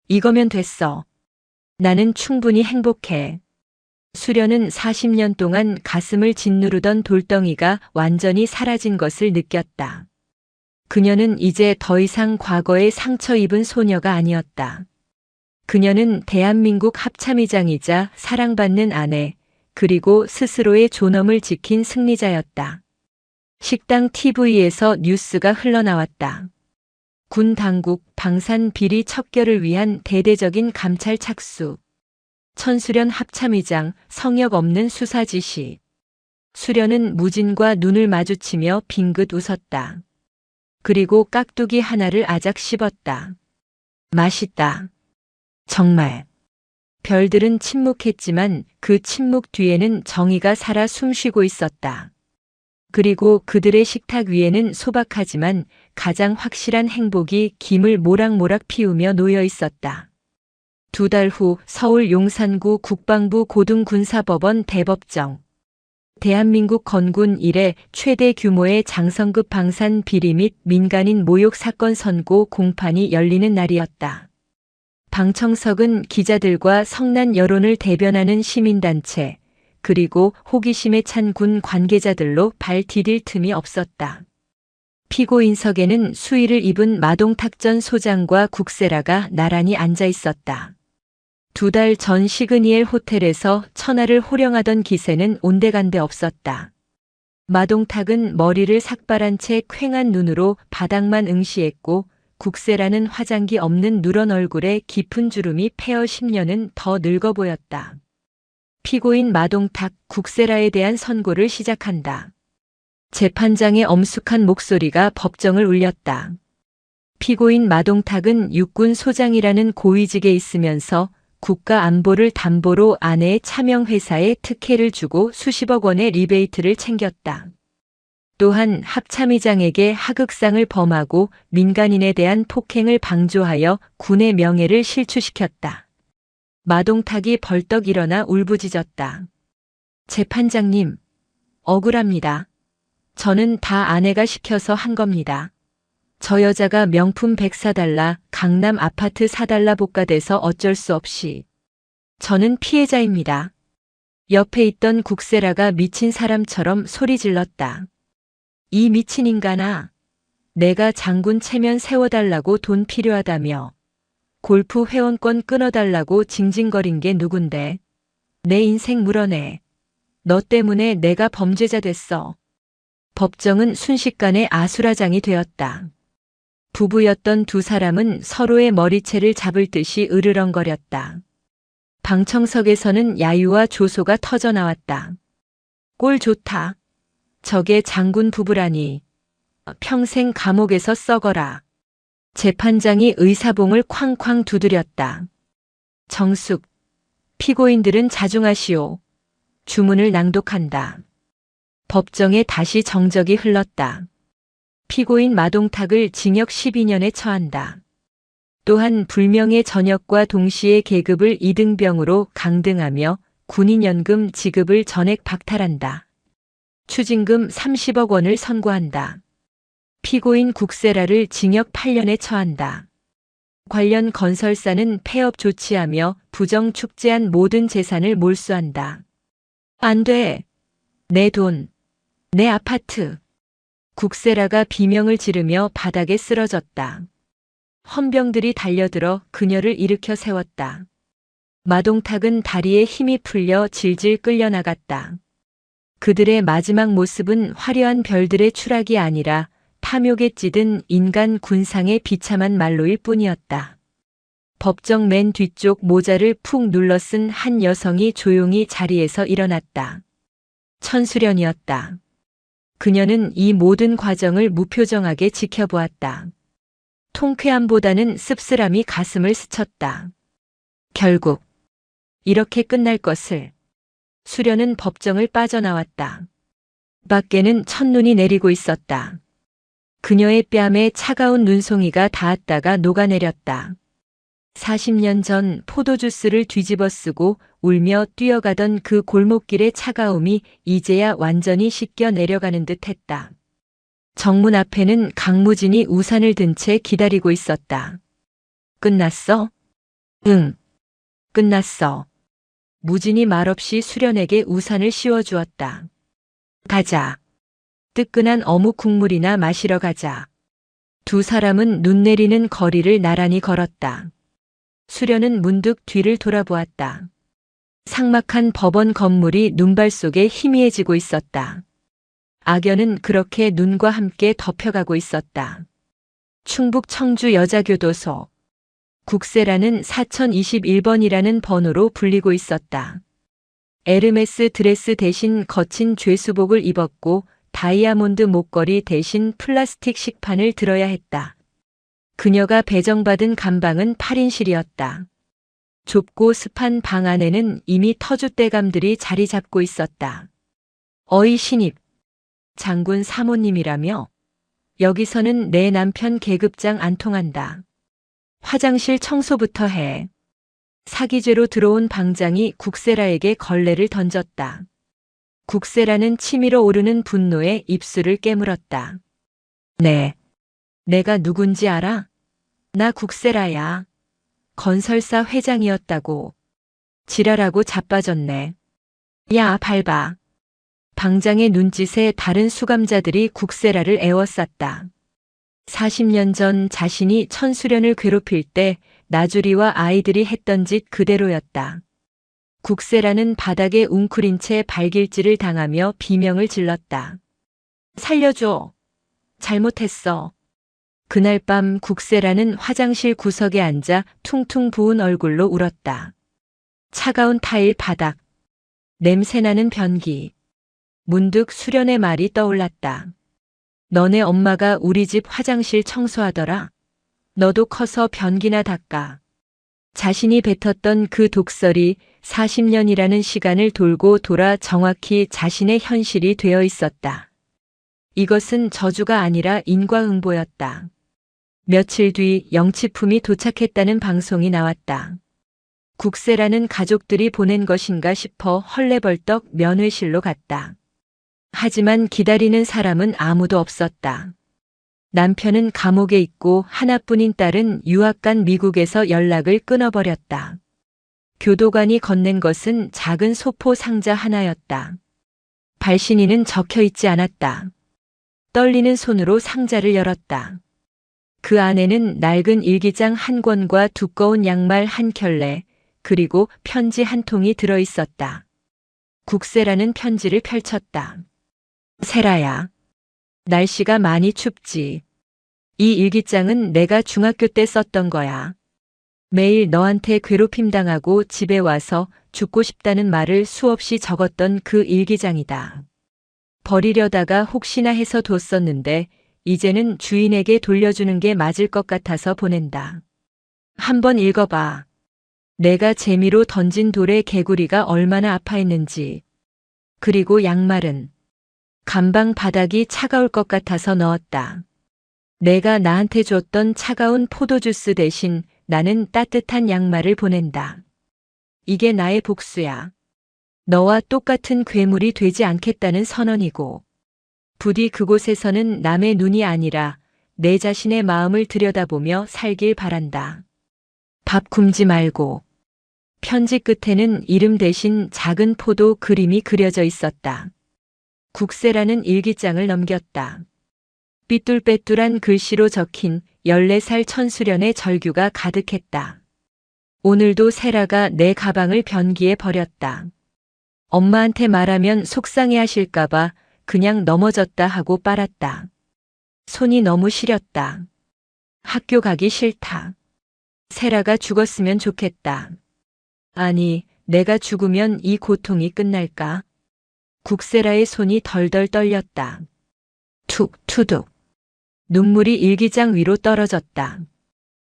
이거면 됐어. 나는 충분히 행복해. 수련은 40년 동안 가슴을 짓누르던 돌덩이가 완전히 사라진 것을 느꼈다. 그녀는 이제 더 이상 과거에 상처 입은 소녀가 아니었다. 그녀는 대한민국 합참의장이자 사랑받는 아내, 그리고 스스로의 존엄을 지킨 승리자였다. 식당 TV에서 뉴스가 흘러나왔다. 군 당국 방산 비리 척결을 위한 대대적인 감찰 착수. 천수련 합참의장, 성역 없는 수사지시. 수련은 무진과 눈을 마주치며 빙긋 웃었다. 그리고 깍두기 하나를 아작 씹었다. 맛있다. 정말. 별들은 침묵했지만 그 침묵 뒤에는 정의가 살아 숨쉬고 있었다. 그리고 그들의 식탁 위에는 소박하지만 가장 확실한 행복이 김을 모락모락 피우며 놓여 있었다. 2달 후 서울 용산구 국방부 고등군사법원 대법정. 대한민국 건군 이래 최대 규모의 장성급 방산 비리 및 민간인 모욕 사건 선고 공판이 열리는 날이었다. 방청석은 기자들과 성난 여론을 대변하는 시민단체, 그리고 호기심에 찬 군 관계자들로 발 디딜 틈이 없었다. 피고인석에는 수의를 입은 마동탁 전 소장과 국세라가 나란히 앉아 있었다. 2달 전 시그니엘 호텔에서 천하를 호령하던 기세는 온데간데 없었다. 마동탁은 머리를 삭발한 채 퀭한 눈으로 바닥만 응시했고 국세라는 화장기 없는 누런 얼굴에 깊은 주름이 패어 10년은 더 늙어 보였다. 피고인 마동탁, 국세라에 대한 선고를 시작한다. 재판장의 엄숙한 목소리가 법정을 울렸다. 피고인 마동탁은 육군 소장이라는 고위직에 있으면서 국가 안보를 담보로 아내의 차명회사에 특혜를 주고 수십억 원의 리베이트를 챙겼다. 또한 합참의장에게 하극상을 범하고 민간인에 대한 폭행을 방조하여 군의 명예를 실추시켰다. 마동탁이 벌떡 일어나 울부짖었다. 재판장님, 억울합니다. 저는 다 아내가 시켜서 한 겁니다. 저 여자가 명품 백 사달라, 강남 아파트 사달라 복가돼서 어쩔 수 없이. 저는 피해자입니다. 옆에 있던 국세라가 미친 사람처럼 소리 질렀다. 이 미친 인간아. 내가 장군 체면 세워달라고 돈 필요하다며. 골프 회원권 끊어달라고 징징거린 게 누군데. 내 인생 물어내. 너 때문에 내가 범죄자 됐어. 법정은 순식간에 아수라장이 되었다. 부부였던 2사람은 서로의 머리채를 잡을 듯이 으르렁거렸다. 방청석에서는 야유와 조소가 터져나왔다. 꼴 좋다. 저게 장군 부부라니. 평생 감옥에서 썩어라. 재판장이 의사봉을 쾅쾅 두드렸다. 정숙. 피고인들은 자중하시오. 주문을 낭독한다. 법정에 다시 정적이 흘렀다. 피고인 마동탁을 징역 12년에 처한다. 또한 불명예 전역과 동시에 계급을 2등병으로 강등하며 군인연금 지급을 전액 박탈한다. 추징금 30억 원을 선고한다. 피고인 국세라를 징역 8년에 처한다. 관련 건설사는 폐업 조치하며 부정 축제한 모든 재산을 몰수한다. 안 돼. 내 돈. 내 아파트. 국세라가 비명을 지르며 바닥에 쓰러졌다. 헌병들이 달려들어 그녀를 일으켜 세웠다. 마동탁은 다리에 힘이 풀려 질질 끌려나갔다. 그들의 마지막 모습은 화려한 별들의 추락이 아니라 탐욕에 찌든 인간 군상의 비참한 말로일 뿐이었다. 법정 맨 뒤쪽 모자를 푹 눌러 쓴 한 여성이 조용히 자리에서 일어났다. 천수련이었다. 그녀는 이 모든 과정을 무표정하게 지켜보았다. 통쾌함보다는 씁쓸함이 가슴을 스쳤다. 결국 이렇게 끝날 것을. 수련은 법정을 빠져나왔다. 밖에는 첫눈이 내리고 있었다. 그녀의 뺨에 차가운 눈송이가 닿았다가 녹아내렸다. 40년 전 포도주스를 뒤집어 쓰고 울며 뛰어가던 그 골목길의 차가움이 이제야 완전히 씻겨 내려가는 듯 했다. 정문 앞에는 강무진이 우산을 든 채 기다리고 있었다. 끝났어? 응. 끝났어. 무진이 말없이 수련에게 우산을 씌워주었다. 가자. 뜨끈한 어묵 국물이나 마시러 가자. 2사람은 눈 내리는 거리를 나란히 걸었다. 수련은 문득 뒤를 돌아보았다. 삭막한 법원 건물이 눈발 속에 희미해지고 있었다. 악연은 그렇게 눈과 함께 덮여가고 있었다. 충북 청주 여자교도소. 국세라는 4021번이라는 번호로 불리고 있었다. 에르메스 드레스 대신 거친 죄수복을 입었고 다이아몬드 목걸이 대신 플라스틱 식판을 들어야 했다. 그녀가 배정받은 감방은 8인실이었다. 좁고 습한 방 안에는 이미 터줏대감들이 자리 잡고 있었다. 어이 신입, 장군 사모님이라며? 여기서는 내 남편 계급장 안 통한다. 화장실 청소부터 해. 사기죄로 들어온 방장이 국세라에게 걸레를 던졌다. 국세라는 치밀어 오르는 분노에 입술을 깨물었다. 네. 내가 누군지 알아? 나 국세라야. 건설사 회장이었다고. 지랄하고 자빠졌네. 야, 밟아. 방장의 눈짓에 다른 수감자들이 국세라를 에워쌌다. 40년 전 자신이 천수련을 괴롭힐 때 나주리와 아이들이 했던 짓 그대로였다. 국세라는 바닥에 웅크린 채 발길질을 당하며 비명을 질렀다. 살려줘. 잘못했어. 그날 밤 국세라는 화장실 구석에 앉아 퉁퉁 부은 얼굴로 울었다. 차가운 타일 바닥, 냄새나는 변기. 문득 수련의 말이 떠올랐다. 너네 엄마가 우리 집 화장실 청소하더라. 너도 커서 변기나 닦아. 자신이 뱉었던 그 독설이 40년이라는 시간을 돌고 돌아 정확히 자신의 현실이 되어 있었다. 이것은 저주가 아니라 인과응보였다. 며칠 뒤 영치품이 도착했다는 방송이 나왔다. 국세라는 가족들이 보낸 것인가 싶어 헐레벌떡 면회실로 갔다. 하지만 기다리는 사람은 아무도 없었다. 남편은 감옥에 있고 하나뿐인 딸은 유학 간 미국에서 연락을 끊어버렸다. 교도관이 건넨 것은 작은 소포 상자 하나였다. 발신인은 적혀 있지 않았다. 떨리는 손으로 상자를 열었다. 그 안에는 낡은 일기장 한 권과 두꺼운 양말 한 켤레, 그리고 편지 한 통이 들어 있었다. 국세라는 편지를 펼쳤다. 세라야. 날씨가 많이 춥지. 이 일기장은 내가 중학교 때 썼던 거야. 매일 너한테 괴롭힘 당하고 집에 와서 죽고 싶다는 말을 수없이 적었던 그 일기장이다. 버리려다가 혹시나 해서 뒀었는데 이제는 주인에게 돌려주는 게 맞을 것 같아서 보낸다. 한번 읽어봐. 내가 재미로 던진 돌에 개구리가 얼마나 아파했는지. 그리고 양말은 감방 바닥이 차가울 것 같아서 넣었다. 내가 나한테 줬던 차가운 포도주스 대신 나는 따뜻한 양말을 보낸다. 이게 나의 복수야. 너와 똑같은 괴물이 되지 않겠다는 선언이고, 부디 그곳에서는 남의 눈이 아니라 내 자신의 마음을 들여다보며 살길 바란다. 밥 굶지 말고. 편지 끝에는 이름 대신 작은 포도 그림이 그려져 있었다. 국세라는 일기장을 넘겼다. 삐뚤빼뚤한 글씨로 적힌 14살 천수련의 절규가 가득했다. 오늘도 세라가 내 가방을 변기에 버렸다. 엄마한테 말하면 속상해 하실까봐 그냥 넘어졌다 하고 빨았다. 손이 너무 시렸다. 학교 가기 싫다. 세라가 죽었으면 좋겠다. 아니, 내가 죽으면 이 고통이 끝날까? 국세라의 손이 덜덜 떨렸다. 툭, 투둑. 눈물이 일기장 위로 떨어졌다.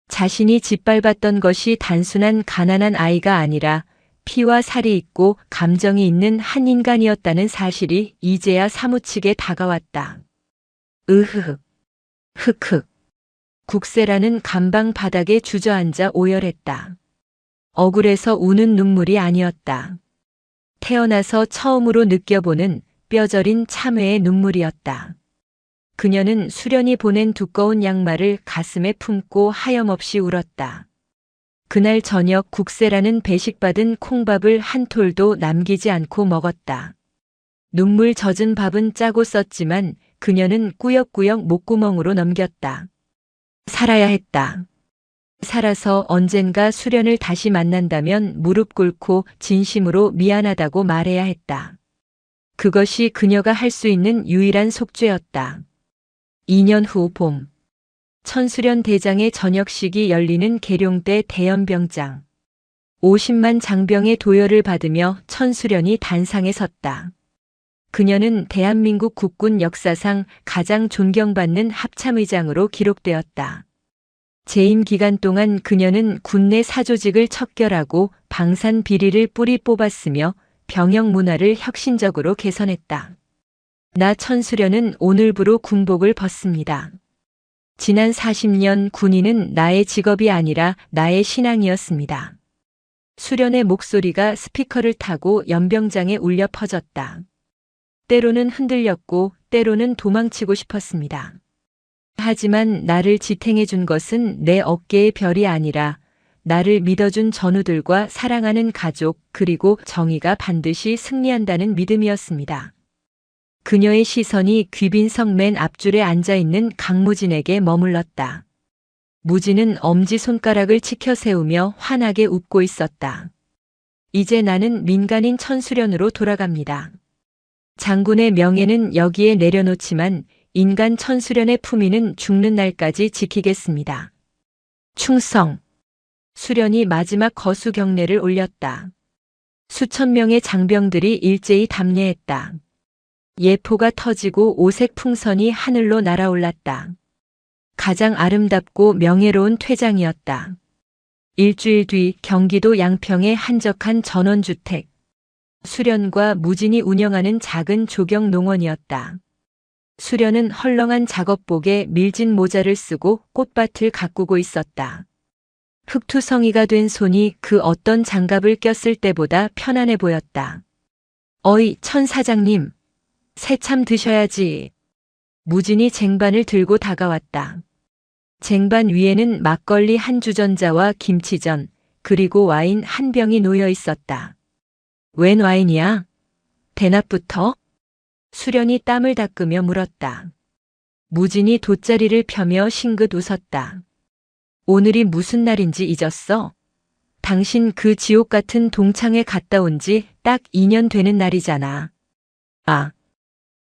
자신이 짓밟았던 것이 단순한 가난한 아이가 아니라 피와 살이 있고 감정이 있는 한 인간이었다는 사실이 이제야 사무치게 다가왔다. 으흐흑. 흑흑. 국세라는 감방 바닥에 주저앉아 오열했다. 억울해서 우는 눈물이 아니었다. 태어나서 처음으로 느껴보는 뼈저린 참회의 눈물이었다. 그녀는 수련이 보낸 두꺼운 양말을 가슴에 품고 하염없이 울었다. 그날 저녁 국세라는 배식받은 콩밥을 한 톨도 남기지 않고 먹었다. 눈물 젖은 밥은 짜고 썼지만 그녀는 꾸역꾸역 목구멍으로 넘겼다. 살아야 했다. 살아서 언젠가 수련을 다시 만난다면 무릎 꿇고 진심으로 미안하다고 말해야 했다. 그것이 그녀가 할 수 있는 유일한 속죄였다. 2년 후 봄. 천수련 대장의 저녁식이 열리는 계룡대 대연병장. 50만 장병의 도열을 받으며 천수련이 단상에 섰다. 그녀는 대한민국 국군 역사상 가장 존경받는 합참의장으로 기록되었다. 재임 기간 동안 그녀는 군내 사조직을 척결하고 방산 비리를 뿌리 뽑았으며 병영 문화를 혁신적으로 개선했다. 나 천수련은 오늘부로 군복을 벗습니다. 지난 40년 군인은 나의 직업이 아니라 나의 신앙이었습니다. 수련의 목소리가 스피커를 타고 연병장에 울려 퍼졌다. 때로는 흔들렸고 때로는 도망치고 싶었습니다. 하지만 나를 지탱해 준 것은 내 어깨의 별이 아니라 나를 믿어준 전우들과 사랑하는 가족 그리고 정의가 반드시 승리한다는 믿음이었습니다. 그녀의 시선이 귀빈석 맨 앞줄에 앉아있는 강무진에게 머물렀다. 무진은 엄지손가락을 치켜 세우며 환하게 웃고 있었다. 이제 나는 민간인 천수련으로 돌아갑니다. 장군의 명예는 여기에 내려놓지만 인간 천수련의 품위는 죽는 날까지 지키겠습니다. 충성. 수련이 마지막 거수 경례를 올렸다. 수천 명의 장병들이 일제히 답례했다. 예포가 터지고 오색 풍선이 하늘로 날아올랐다. 가장 아름답고 명예로운 퇴장이었다. 일주일 뒤 경기도 양평의 한적한 전원주택. 수련과 무진이 운영하는 작은 조경 농원이었다. 수련은 헐렁한 작업복에 밀진 모자를 쓰고 꽃밭을 가꾸고 있었다. 흑투성이가 된 손이 그 어떤 장갑을 꼈을 때보다 편안해 보였다. 어이, 천 사장님. 새참 드셔야지. 무진이 쟁반을 들고 다가왔다. 쟁반 위에는 막걸리 한 주전자와 김치전, 그리고 와인 한 병이 놓여 있었다. 웬 와인이야? 대낮부터? 수련이 땀을 닦으며 물었다. 무진이 돗자리를 펴며 싱긋 웃었다. 오늘이 무슨 날인지 잊었어? 당신 그 지옥 같은 동창회 갔다 온 지 딱 2년 되는 날이잖아. 아,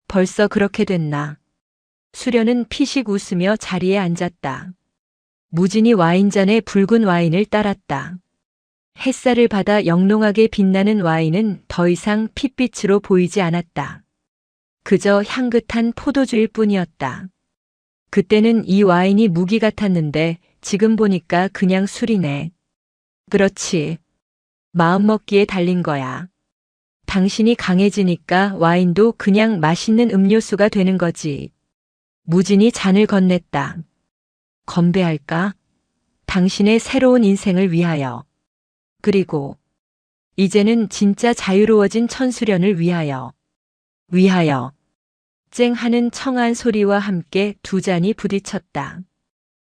벌써 그렇게 됐나? 수련은 피식 웃으며 자리에 앉았다. 무진이 와인잔에 붉은 와인을 따랐다. 햇살을 받아 영롱하게 빛나는 와인은 더 이상 핏빛으로 보이지 않았다. 그저 향긋한 포도주일 뿐이었다. 그때는 이 와인이 무기 같았는데 지금 보니까 그냥 술이네. 그렇지. 마음먹기에 달린 거야. 당신이 강해지니까 와인도 그냥 맛있는 음료수가 되는 거지. 무진이 잔을 건넸다. 건배할까? 당신의 새로운 인생을 위하여. 그리고 이제는 진짜 자유로워진 천수련을 위하여. 위하여. 쨍 하는 청아한 소리와 함께 두 잔이 부딪혔다.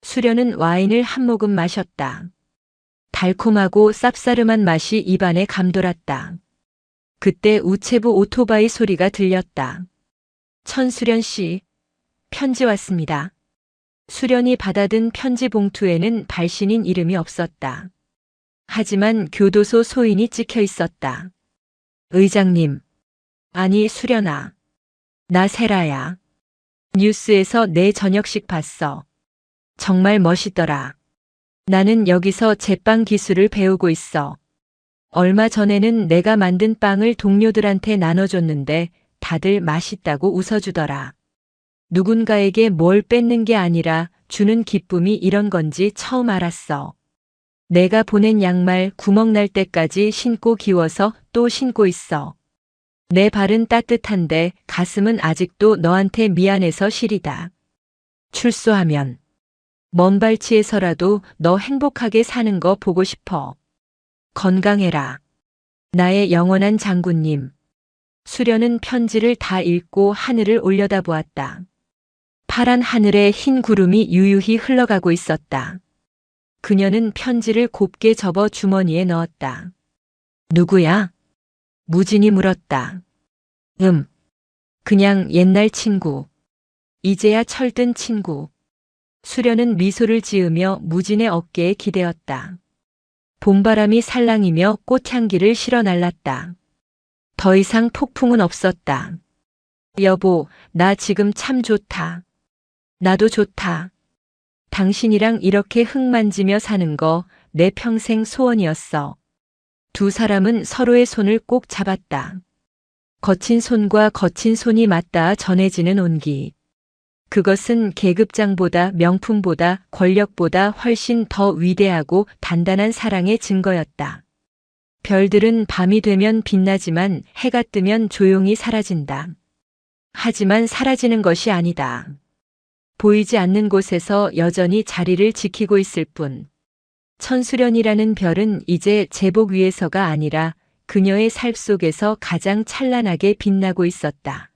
수련은 와인을 한 모금 마셨다. 달콤하고 쌉싸름한 맛이 입안에 감돌았다. 그때 우체부 오토바이 소리가 들렸다. 천수련 씨, 편지 왔습니다. 수련이 받아든 편지 봉투에는 발신인 이름이 없었다. 하지만 교도소 소인이 찍혀 있었다. 의장님. 아니, 수련아. 나 세라야. 뉴스에서 내 저녁식 봤어. 정말 멋있더라. 나는 여기서 제빵 기술을 배우고 있어. 얼마 전에는 내가 만든 빵을 동료들한테 나눠줬는데 다들 맛있다고 웃어주더라. 누군가에게 뭘 뺏는 게 아니라 주는 기쁨이 이런 건지 처음 알았어. 내가 보낸 양말 구멍 날 때까지 신고 기워서 또 신고 있어. 내 발은 따뜻한데 가슴은 아직도 너한테 미안해서 시리다. 출소하면 먼 발치에서라도 너 행복하게 사는 거 보고 싶어. 건강해라. 나의 영원한 장군님. 수련은 편지를 다 읽고 하늘을 올려다보았다. 파란 하늘에 흰 구름이 유유히 흘러가고 있었다. 그녀는 편지를 곱게 접어 주머니에 넣었다. 누구야? 무진이 물었다. 그냥 옛날 친구. 이제야 철든 친구. 수련은 미소를 지으며 무진의 어깨에 기대었다. 봄바람이 살랑이며 꽃향기를 실어 날랐다. 더 이상 폭풍은 없었다. 여보, 나 지금 참 좋다. 나도 좋다. 당신이랑 이렇게 흙 만지며 사는 거 내 평생 소원이었어. 두 사람은 서로의 손을 꼭 잡았다. 거친 손과 거친 손이 맞닿아 전해지는 온기. 그것은 계급장보다 명품보다 권력보다 훨씬 더 위대하고 단단한 사랑의 증거였다. 별들은 밤이 되면 빛나지만 해가 뜨면 조용히 사라진다. 하지만 사라지는 것이 아니다. 보이지 않는 곳에서 여전히 자리를 지키고 있을 뿐. 천수련이라는 별은 이제 제복 위에서가 아니라 그녀의 살 속에서 가장 찬란하게 빛나고 있었다.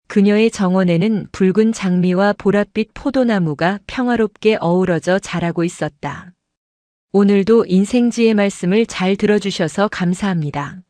그녀의 정원에는 붉은 장미와 보랏빛 포도나무가 평화롭게 어우러져 자라고 있었다. 오늘도 인생지의 말씀을 잘 들어주셔서 감사합니다.